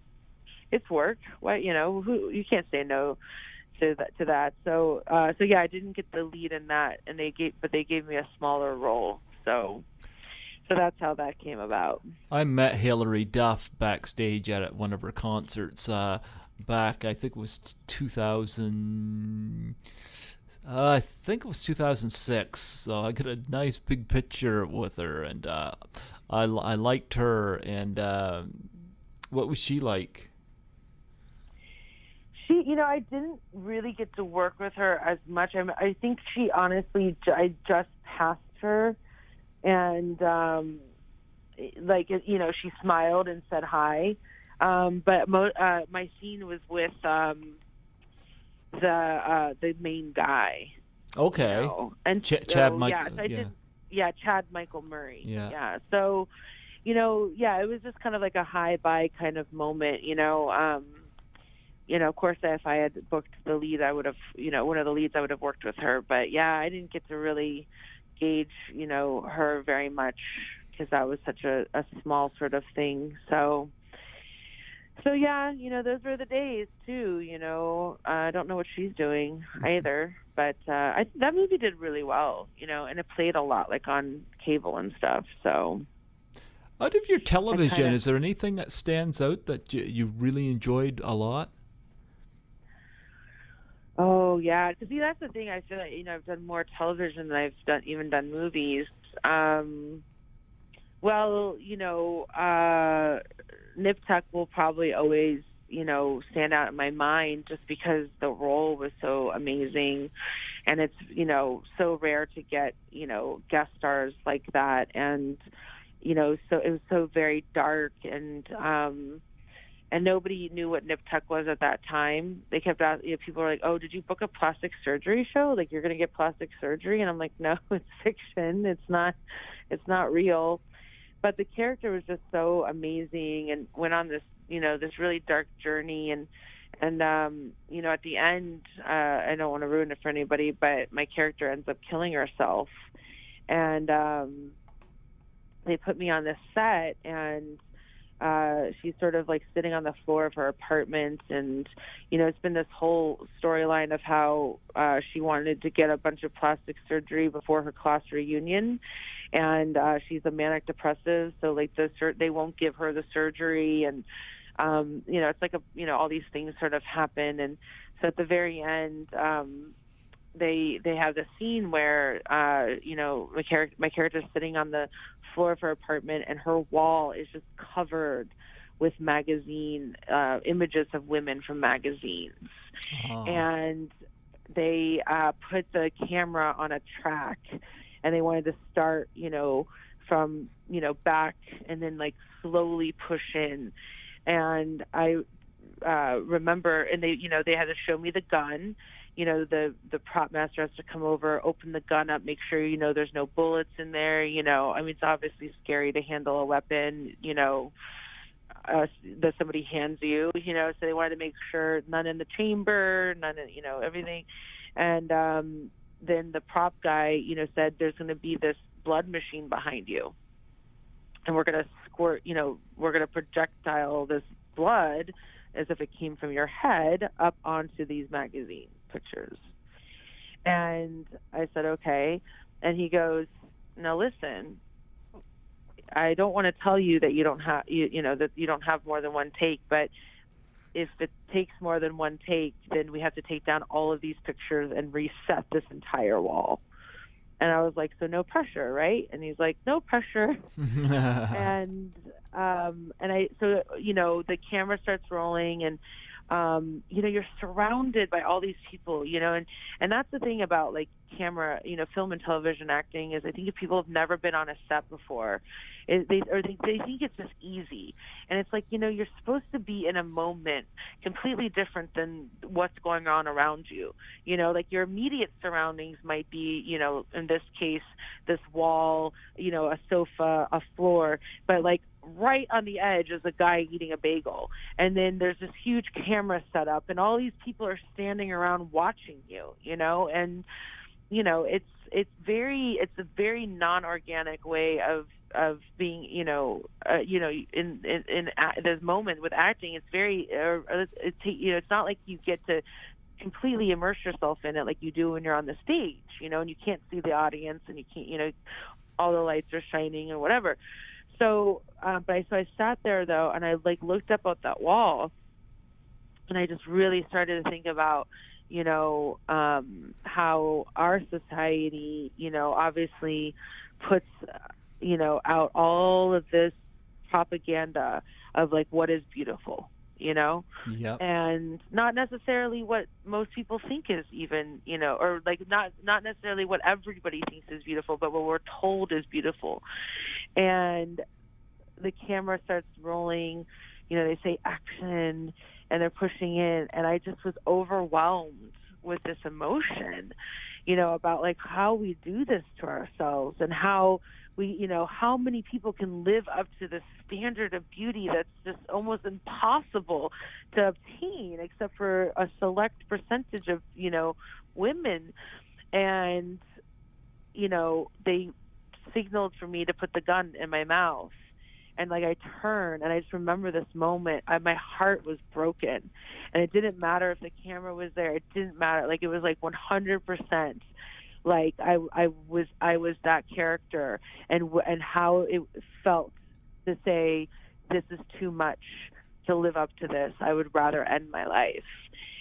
it's work. Why, you can't say no to that. So yeah, I didn't get the lead in that, and they gave me a smaller role. So that's how that came about. I met Hilary Duff backstage at one of her concerts back, I think it was 2000. I think it was 2006. So I got a nice big picture with her, and I liked her. And what was she like? She, I didn't really get to work with her as much. I think she honestly, I just passed her. And, she smiled and said hi. But my scene was with the main guy. Okay. And Chad Michael. Chad Michael Murray. Yeah. So, it was just kind of like a hi-bye kind of moment, of course, if I had booked the lead, I would have, one of the leads, I would have worked with her. But yeah, I didn't get to really gauge, her very much because that was such a small sort of thing. So yeah, those were the days too. I don't know what she's doing either, but that movie did really well, and it played a lot like on cable and stuff. So out of your television, is there anything that stands out that you really enjoyed a lot? Oh yeah, because that's the thing. I feel like I've done more television than I've done movies. Nip Tuck will probably always stand out in my mind just because the role was so amazing, and it's so rare to get guest stars like that, and so it was so very dark, and nobody knew what Nip Tuck was at that time. They kept asking, people were like, oh, did you book a plastic surgery show? Like, you're going to get plastic surgery? And I'm like, no, it's fiction. It's not real. But the character was just so amazing and went on this, this really dark journey. And at the end, I don't want to ruin it for anybody, but my character ends up killing herself. And they put me on this set, and she's sort of like sitting on the floor of her apartment, and it's been this whole storyline of how she wanted to get a bunch of plastic surgery before her class reunion, and she's a manic depressive, so like they won't give her the surgery, and it's like all these things sort of happen. And so at the very end, they have this scene where my character's sitting on the floor of her apartment, and her wall is just covered with magazine images of women from magazines. Oh. And they put the camera on a track, and they wanted to start from back and then like slowly push in. And I remember, and they had to show me the gun. The prop master has to come over, open the gun up, make sure, there's no bullets in there. I mean, it's obviously scary to handle a weapon, that somebody hands you, so they wanted to make sure none in the chamber, none in, everything. And then the prop guy, said there's going to be this blood machine behind you. And we're going to squirt, we're going to projectile this blood as if it came from your head up onto these magazine pictures. And I said, okay. And he goes, now listen, I don't want to tell you that you don't have, that you don't have more than one take, but if it takes more than one take, then we have to take down all of these pictures and reset this entire wall. And I was like, so no pressure, right? And he's like, no pressure. and the camera starts rolling, and you're surrounded by all these people, and that's the thing about like camera, film and television acting is I think if people have never been on a set before, they think it's just easy. And it's like, you're supposed to be in a moment completely different than what's going on around you. Like your immediate surroundings might be, in this case, this wall, a sofa, a floor, but like right on the edge is a guy eating a bagel. And then there's this huge camera set up, and all these people are standing around watching you, and, it's a very non-organic way of being, in this moment with acting. It's very, it's not like you get to completely immerse yourself in it like you do when you're on the stage, and you can't see the audience, and you can't, all the lights are shining and whatever. So, so I sat there though, and I like looked up at that wall, and I just really started to think about, how our society, obviously puts, out all of this propaganda of like what is beautiful, Yep. and not necessarily what most people think is even, or like not necessarily what everybody thinks is beautiful, but what we're told is beautiful. And the camera starts rolling, they say action, and they're pushing in, and I just was overwhelmed with this emotion, about like how we do this to ourselves, and how we, how many people can live up to this standard of beauty that's just almost impossible to obtain except for a select percentage of, women. And, they signaled for me to put the gun in my mouth. And like I turned, and I just remember this moment. My heart was broken, and it didn't matter if the camera was there. It didn't matter. Like it was like 100%. Like I was that character, and how it felt to say, this is too much to live up to this. I would rather end my life.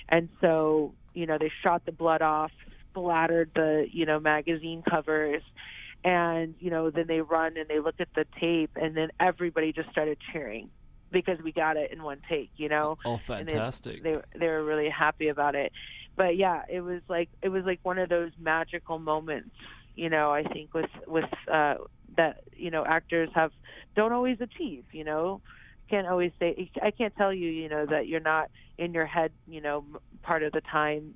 And so, they shot the blood off, splattered the, magazine covers. And, then they run and they look at the tape, and then everybody just started cheering because we got it in one take, Oh, fantastic. And they were really happy about it. But yeah, it was like one of those magical moments, I think with that, actors don't always achieve, can't always say, I can't tell you, that you're not in your head, part of the time,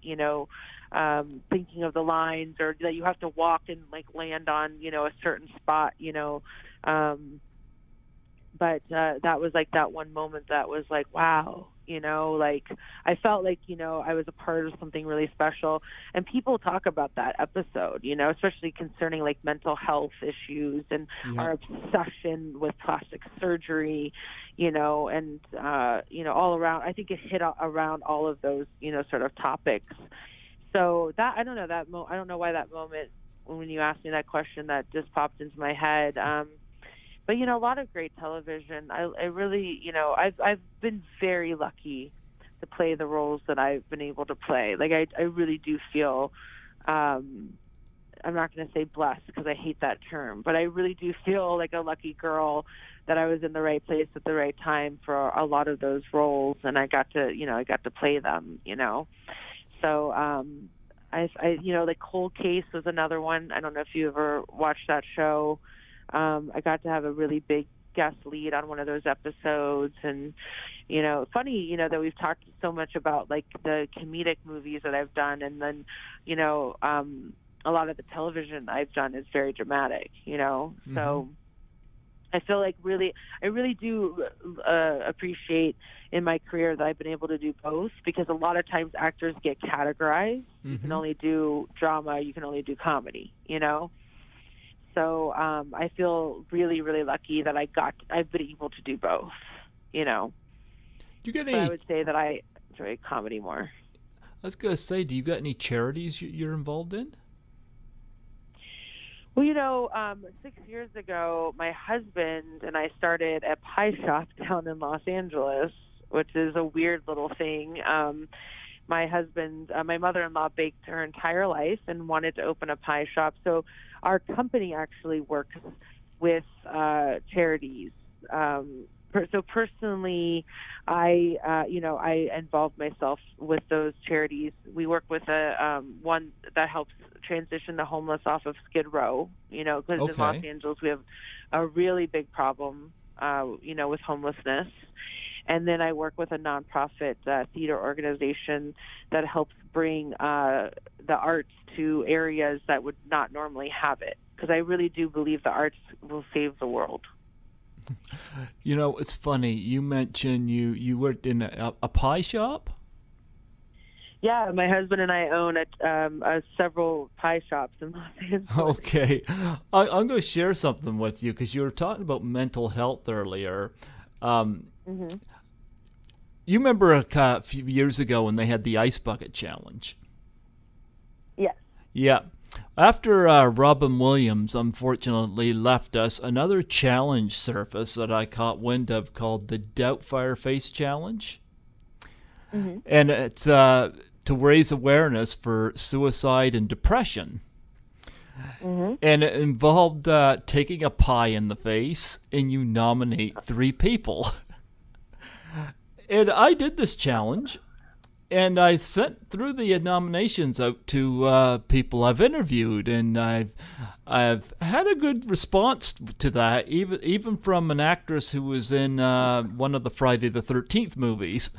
thinking of the lines, or that you have to walk and like land on, a certain spot, but that was like that one moment that was like, wow, like I felt like, I was a part of something really special. And people talk about that episode, especially concerning like mental health issues and our obsession with plastic surgery, and, all around. I think it hit around all of those, sort of topics. So that, I don't know, I don't know why that moment, when you asked me that question, that just popped into my head. But, a lot of great television. I really, I've been very lucky to play the roles that I've been able to play. Like, I really do feel, I'm not going to say blessed because I hate that term, but I really do feel like a lucky girl that I was in the right place at the right time for a lot of those roles. And I got to play them, So, like Cold Case was another one. I don't know if you ever watched that show. I got to have a really big guest lead on one of those episodes. And, funny, that we've talked so much about like the comedic movies that I've done. And then, a lot of the television I've done is very dramatic, Mm-hmm. So I feel like I really do appreciate in my career that I've been able to do both, because a lot of times actors get categorized. Mm-hmm. You can only do drama, you can only do comedy, So So I feel really, really lucky that I've been able to do both, you know. Do you get But any? I would say that I enjoy comedy more. I was gonna say, do you got any charities you're involved in? Well, 6 years ago, my husband and I started a pie shop down in Los Angeles, which is a weird little thing. My mother-in-law baked her entire life and wanted to open a pie shop. So our company actually works with charities. So personally, I involve myself with those charities. We work with one that helps transition the homeless off of Skid Row, because in Los Okay. Angeles we have a really big problem, with homelessness. And then I work with a nonprofit theater organization that helps bring the arts to areas that would not normally have it. Because I really do believe the arts will save the world. It's funny. You mentioned you worked in a pie shop. Yeah, my husband and I own several pie shops in Los Angeles. Okay, I'm going to share something with you because you were talking about mental health earlier. Mm-hmm. You remember a few years ago when they had the ice bucket challenge? Yes. Yeah. After Robin Williams unfortunately left us, another challenge surfaced that I caught wind of called the Doubtfire Face Challenge. Mm-hmm. And it's to raise awareness for suicide and depression. Mm-hmm. And it involved taking a pie in the face, and you nominate 3 people. And I did this challenge, and I sent through the nominations out to people I've interviewed, and I've had a good response to that, even from an actress who was in one of the Friday the 13th movies.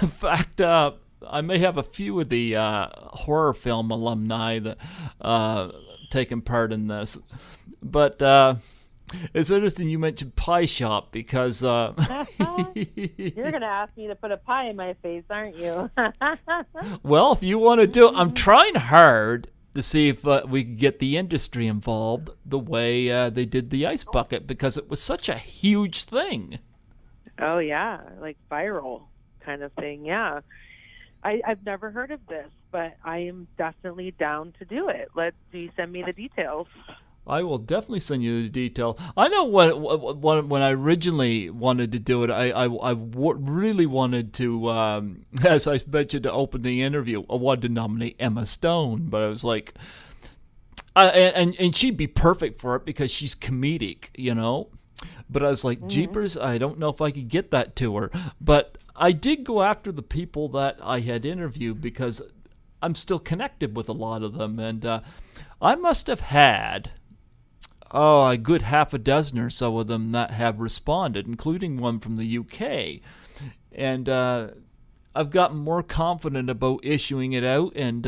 In fact, I may have a few of the horror film alumni that taken part in this, but. It's interesting you mentioned pie shop because You're going to ask me to put a pie in my face, aren't you? well, if you want to do it, I'm trying hard to see if we can get the industry involved the way they did the ice bucket because it was such a huge thing. Oh, yeah, like viral kind of thing, yeah. I've never heard of this, but I am definitely down to do it. Do you send me the details? I will definitely send you the detail. I know when I originally wanted to do it, I really wanted to, as I mentioned to open the interview, I wanted to nominate Emma Stone, but I was like, and she'd be perfect for it because she's comedic, But I was like, jeepers, I don't know if I could get that to her. But I did go after the people that I had interviewed because I'm still connected with a lot of them, and I must have had a good half a dozen or so of them that have responded, including one from the UK. And I've gotten more confident about issuing it out, and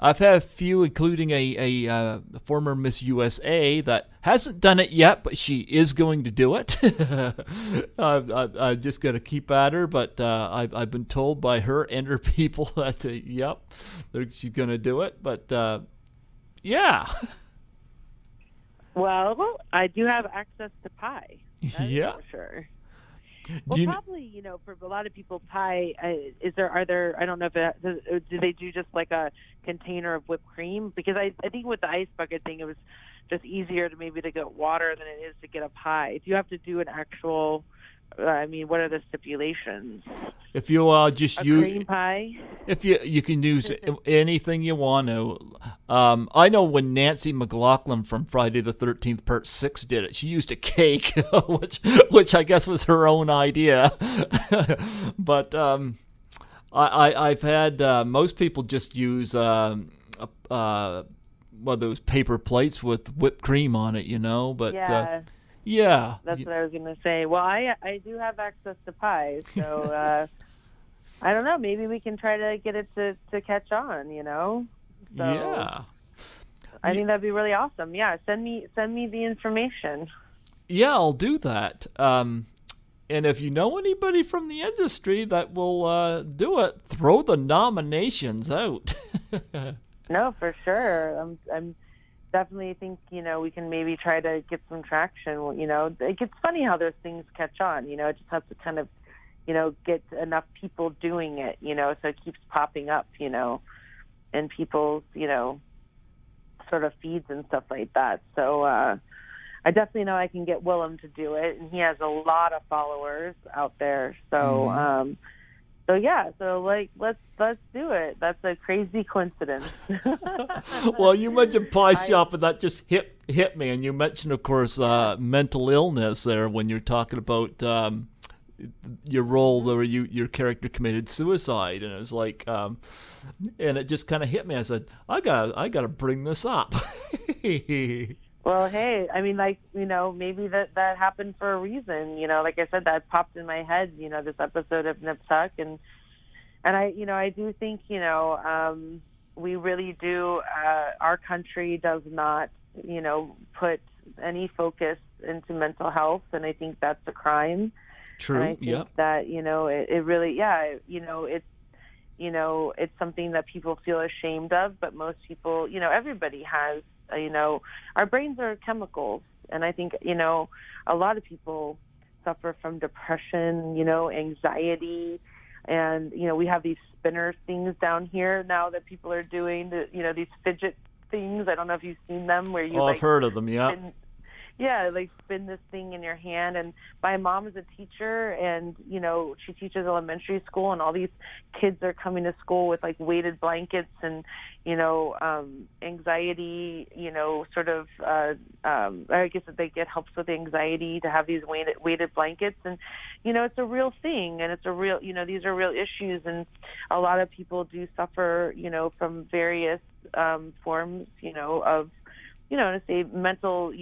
I've had a few, including a former Miss USA that hasn't done it yet, but she is going to do it. I just got to keep at her, but I've been told by her and her people that, yep, she's going to do it. But, yeah. Well, I do have access to pie. Yeah, for sure. Well, probably, for a lot of people, pie. Are there? I don't know if do they do just like a container of whipped cream? Because I think with the ice bucket thing, it was just easier to get water than it is to get a pie. Do you have to do an actual? What are the stipulations? If you just use cream pie, if you can use anything you want to. I know when Nancy McLaughlin from Friday the 13th Part 6 did it, she used a cake, which I guess was her own idea. But I've had most people just use those paper plates with whipped cream on it, But yeah. Yeah. That's what I was going to say. Well, I do have access to pies, so I don't know. Maybe we can try to get it to catch on, So, yeah. I think that'd be really awesome. Yeah, send me the information. Yeah, I'll do that. And if you know anybody from the industry that will do it, throw the nominations out. No, for sure. I'm definitely think, we can maybe try to get some traction. It's funny how those things catch on. It just has to kind of, get enough people doing it, so it keeps popping up, in people's, sort of feeds and stuff like that. So I definitely know I can get Willem to do it, and he has a lot of followers out there. So let's do it. That's a crazy coincidence. Well, you mentioned pie shop, and that just hit me. And you mentioned, of course, mental illness there when you're talking about your role where your character committed suicide, and it was like, and it just kind of hit me. I said, I gotta bring this up. Well, hey, I mean, maybe that happened for a reason. Like I said, that popped in my head. This episode of Nip Tuck, and I do think we really do. Our country does not put any focus into mental health, and I think that's a crime. True. And I think that it really, it's something that people feel ashamed of, but most people, everybody has. Our brains are chemicals, and I think a lot of people suffer from depression, anxiety, and we have these spinner things down here now that people are doing, these fidget things. I don't know if you've seen them, where you I've heard of them. Spin this thing in your hand. And my mom is a teacher, and she teaches elementary school, and all these kids are coming to school with like weighted blankets and anxiety, sort of I guess that they get helps with anxiety to have these weighted blankets, and it's a real thing, and it's a real, these are real issues, and a lot of people do suffer from various forms of to say mental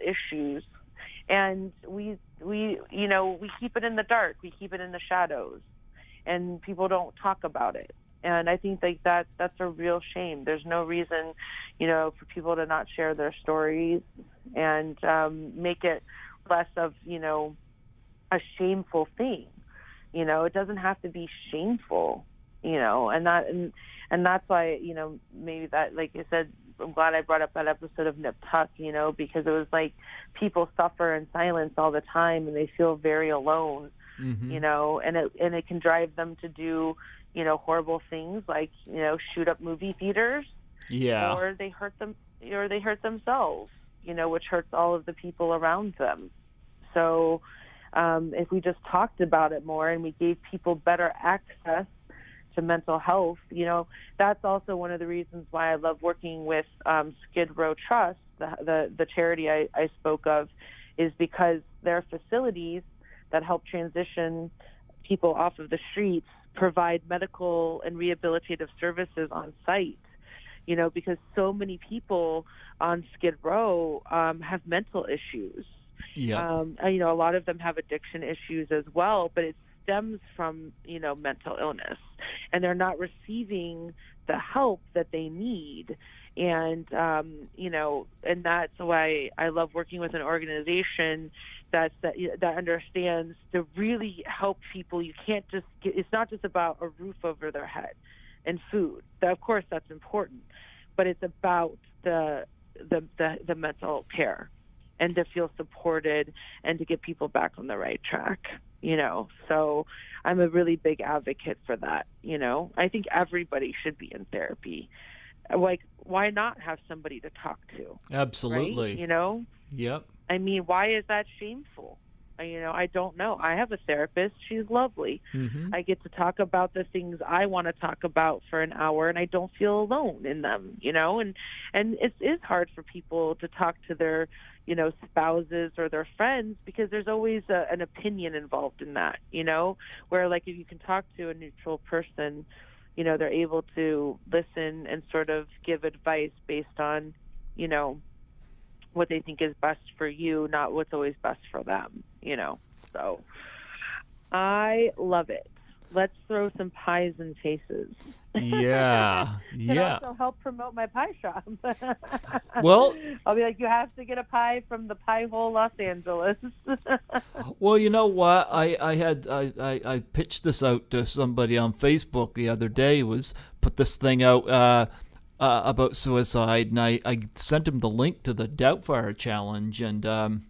issues, and we keep it in the dark, we keep it in the shadows, and people don't talk about it. And I think that's a real shame. There's no reason, for people to not share their stories and make it less of, a shameful thing. It doesn't have to be shameful, and that's why, maybe that, like I said, I'm glad I brought up that episode of Nip Tuck, because it was like people suffer in silence all the time, and they feel very alone, and it can drive them to do, horrible things like, shoot up movie theaters, or they hurt themselves, which hurts all of the people around them. So if we just talked about it more and we gave people better access to mental health, that's also one of the reasons why I love working with Skid Row Trust, the charity I spoke of, is because their facilities that help transition people off of the streets provide medical and rehabilitative services on site, because so many people on Skid Row have mental issues. Yeah. A lot of them have addiction issues as well, but it stems from, mental illness, and they're not receiving the help that they need. And, and that's why I love working with an organization that understands to really help people. You can't just it's not just about a roof over their head and food. Of course, that's important, but it's about the mental care, and to feel supported and to get people back on the right track, So I'm a really big advocate for that, I think everybody should be in therapy. Like, why not have somebody to talk to? Absolutely. Right? Yep. I mean, why is that shameful? I don't know. I have a therapist. She's lovely. Mm-hmm. I get to talk about the things I want to talk about for an hour, and I don't feel alone in them, and it is hard for people to talk to their, spouses or their friends, because there's always an opinion involved in that, where like if you can talk to a neutral person, they're able to listen and sort of give advice based on, what they think is best for you, not what's always best for them, So I love it. Let's throw some pies in faces. Yeah, Can also help promote my pie shop. Well, I'll be like, you have to get a pie from the Pie Hole, Los Angeles. Well, you know what? I pitched this out to somebody on Facebook the other day. Was put this thing out. about suicide, and I sent him the link to the Doubtfire Challenge, and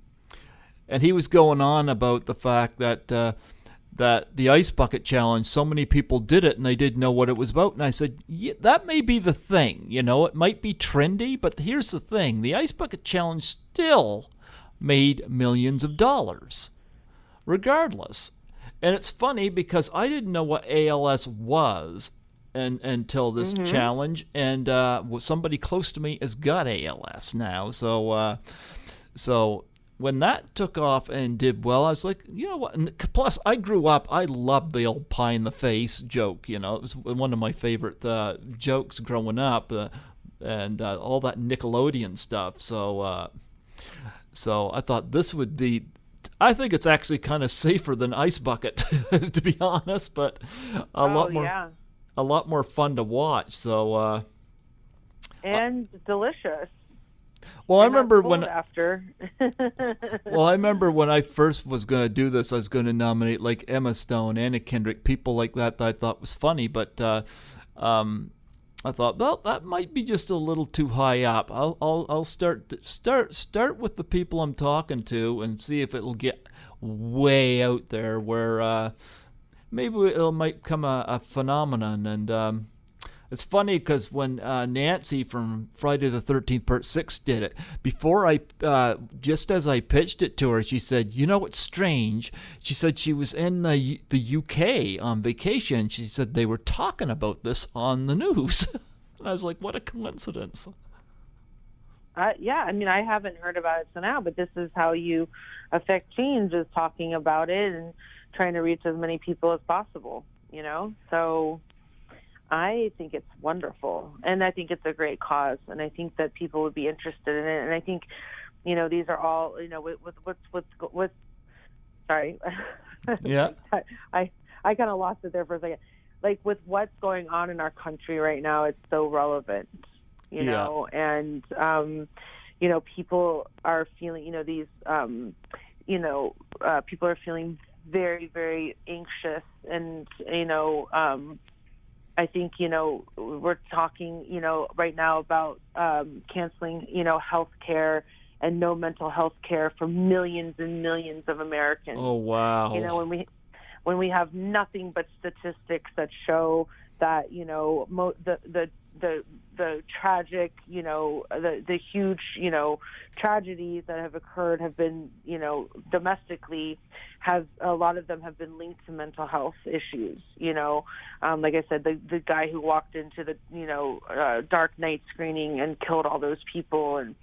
he was going on about the fact that that the Ice Bucket Challenge, so many people did it and they didn't know what it was about. And I said, yeah, that may be the thing. It might be trendy, but here's the thing. The Ice Bucket Challenge still made millions of dollars, regardless. And it's funny because I didn't know what ALS was until this challenge, and somebody close to me has got ALS now. So when that took off and did well, I was like, you know what? And plus, I grew up, I loved the old pie in the face joke. It was one of my favorite jokes growing up, and all that Nickelodeon stuff. So I thought this would be. I think it's actually kind of safer than Ice Bucket, to be honest, but a lot more fun to watch. So and delicious. Well, I remember when after. Well, I remember when I first was going to do this, I was going to nominate like Emma Stone, Anna Kendrick, people like that I thought was funny, but I thought, well, that might be just a little too high up. I'll start with the people I'm talking to and see if it'll get way out there where maybe it might become a phenomenon. And it's funny because when Nancy from Friday the 13th Part 6 did it, before just as I pitched it to her, she said, it's strange. She said she was in the UK on vacation. She said they were talking about this on the news. And I was like, what a coincidence. Yeah, I mean, I haven't heard about it till now, but this is how you affect change, is talking about it and trying to reach as many people as possible, So I think it's wonderful, and I think it's a great cause, and I think that people would be interested in it. And I think, these are all, with sorry, yeah, I kind of lost it there for a second. Like with what's going on in our country right now, it's so relevant, know, and people are feeling, these, people are feeling very, very anxious, and I think, we're talking, right now about canceling, health care and no mental health care for millions and millions of Americans. Oh, wow. When we have nothing but statistics that show that, the tragic, the huge, tragedies that have occurred have been, domestically, a lot of them have been linked to mental health issues. Like I said, the guy who walked into the, Dark Knight screening and killed all those people, and,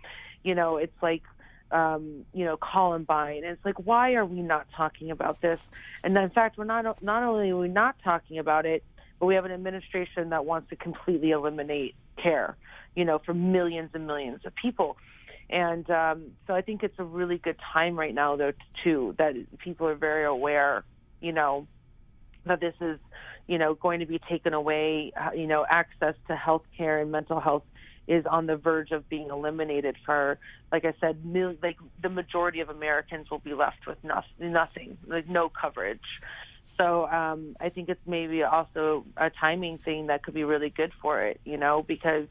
it's like, Columbine, and it's like, why are we not talking about this? And in fact, we're not only are we not talking about it, but we have an administration that wants to completely eliminate care, for millions and millions of people. And so I think it's a really good time right now, though, too, that people are very aware, that this is, going to be taken away. Access to health care and mental health is on the verge of being eliminated for, like I said, the majority of Americans will be left with nothing, like no coverage. So I think it's maybe also a timing thing that could be really good for it, because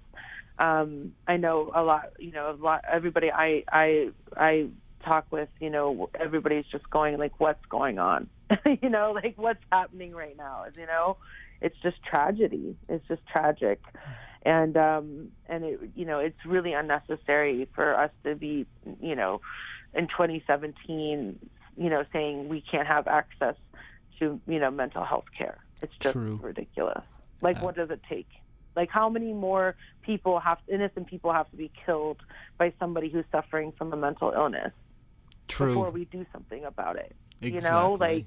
I know a lot, everybody I talk with, everybody's just going like, what's going on? Like what's happening right now? It's just tragedy. It's just tragic. And it, it's really unnecessary for us to be, in 2017, saying we can't have access to, mental health care. It's just ridiculous. Like, what does it take? Like, how many more innocent people have to be killed by somebody who's suffering from a mental illness before we do something about it? Exactly.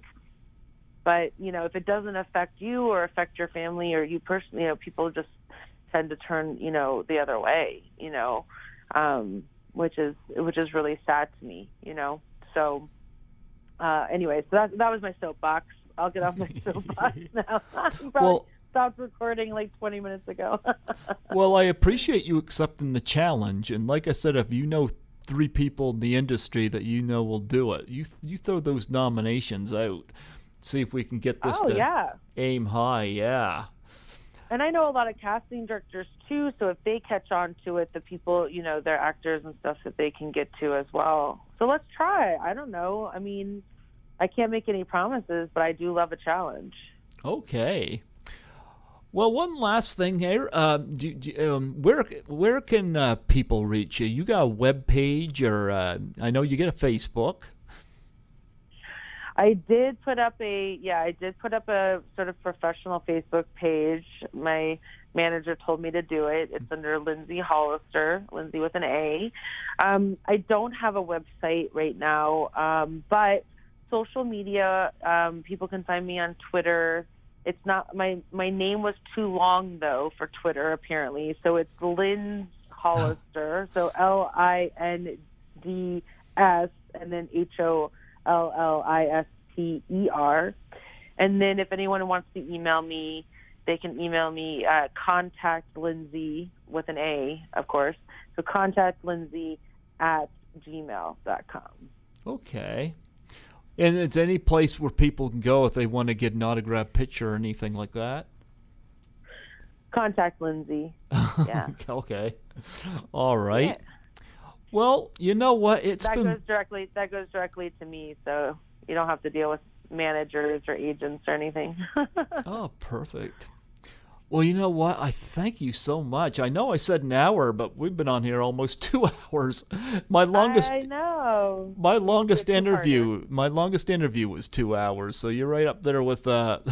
But, if it doesn't affect you or affect your family or you personally, people just tend to turn, the other way, which is really sad to me, So, anyway, so that was my soapbox. I'll get off my soapbox now. You probably stopped recording like 20 minutes ago. Well, I appreciate you accepting the challenge. And like I said, if you know 3 people in the industry that will do it, you throw those nominations out. See if we can get this aim high. Yeah. And I know a lot of casting directors too, so if they catch on to it, the people, their actors and stuff that they can get to as well. So let's try. I don't know. I mean, I can't make any promises, but I do love a challenge. Okay. Well, one last thing here. Where can people reach you? You got a web page, or I know you get a Facebook. I did put up a sort of professional Facebook page. My manager told me to do it. It's under Lindsay Hollister, Lindsay with an A. I don't have a website right now, but social media, people can find me on Twitter. It's not my name was too long though for Twitter apparently, so it's Lindsay Hollister. So LINDS and then HOLLISTER. And then if anyone wants to email me, they can email me at contact Lindsay with an A, of course. So contact Lindsay at gmail.com. Okay. And it's any place where people can go if they want to get an autographed picture or anything like that? Contact Lindsay. Yeah. Okay. All right. Yeah. Well, you know what? That goes directly to me, so you don't have to deal with managers or agents or anything. Oh, perfect. Well, you know what? I thank you so much. I know I said an hour, but we've been on here almost 2 hours. I know. My longest interview was 2 hours. So you're right up there with. But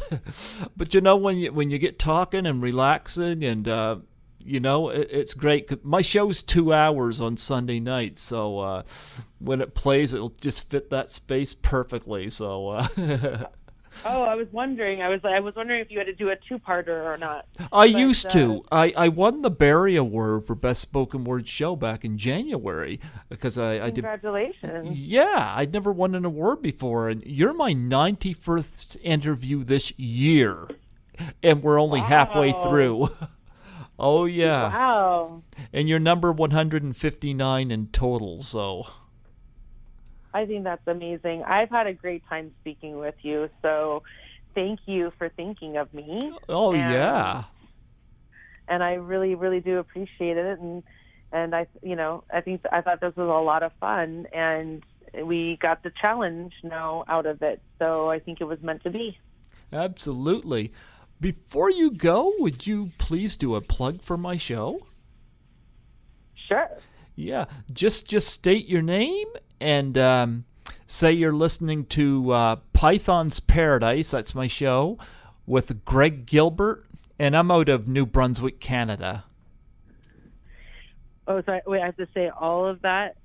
you know when you get talking and relaxing and it's great. My show's 2 hours on Sunday night, so when it plays, it'll just fit that space perfectly. So. Oh, I was wondering. I was wondering if you had to do a two-parter or not. I used to. I won the Barry Award for Best Spoken Word Show back in January because I did. Congratulations. Yeah, I'd never won an award before, and you're my 91st interview this year, and we're only halfway through. Oh yeah. Wow. And you're number 159 in total, so. I think that's amazing. I've had a great time speaking with you, so thank you for thinking of me. Oh, yeah. And I really, really do appreciate it. And I thought this was a lot of fun, and we got the challenge now out of it. So I think it was meant to be. Absolutely. Before you go, would you please do a plug for my show? Sure. Yeah. Just state your name and say you're listening to Python's Paradise, that's my show, with Greg Gilbert, and I'm out of New Brunswick, Canada. Oh, sorry. Wait, I have to say all of that?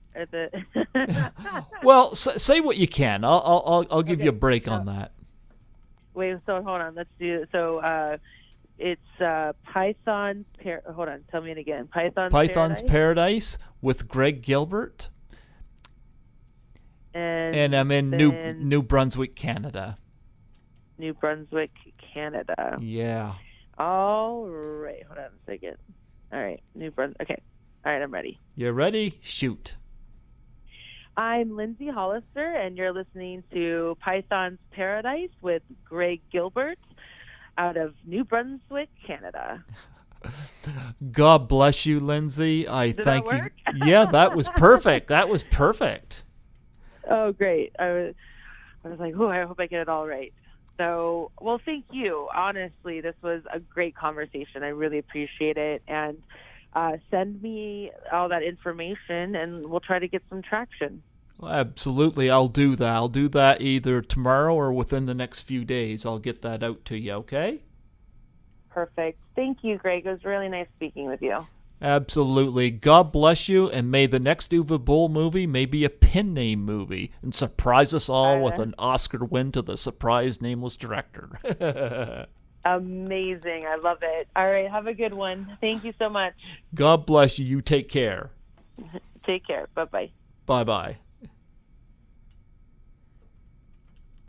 Well, say what you can. I'll give you a break on that. Wait, so hold on. Let's do so. It's Python's hold on. Tell me it again. Python's Paradise with Greg Gilbert. And I'm in New Brunswick, Canada. New Brunswick, Canada. Yeah. All right. Hold on a second. All right. New Brunswick. Okay. All right. I'm ready. You ready? Shoot. I'm Lindsay Hollister, and you're listening to Python's Paradise with Greg Gilbert out of New Brunswick, Canada. God bless you, Lindsay. Did that work? You. Yeah, that was perfect. That was perfect. Oh, great. I was like, oh, I hope I get it all right. So, well, thank you. Honestly, this was a great conversation. I really appreciate it. And send me all that information, and we'll try to get some traction. Well, absolutely. I'll do that. I'll do that either tomorrow or within the next few days. I'll get that out to you, okay? Perfect. Thank you, Greg. It was really nice speaking with you. Absolutely. God bless you, and may the next Uwe Boll movie may be a pen name movie and surprise us all with an Oscar win to the surprise nameless director. Amazing. I love it. All right. Have a good one. Thank you so much. God bless you. You take care. Take care. Bye-bye. Bye-bye.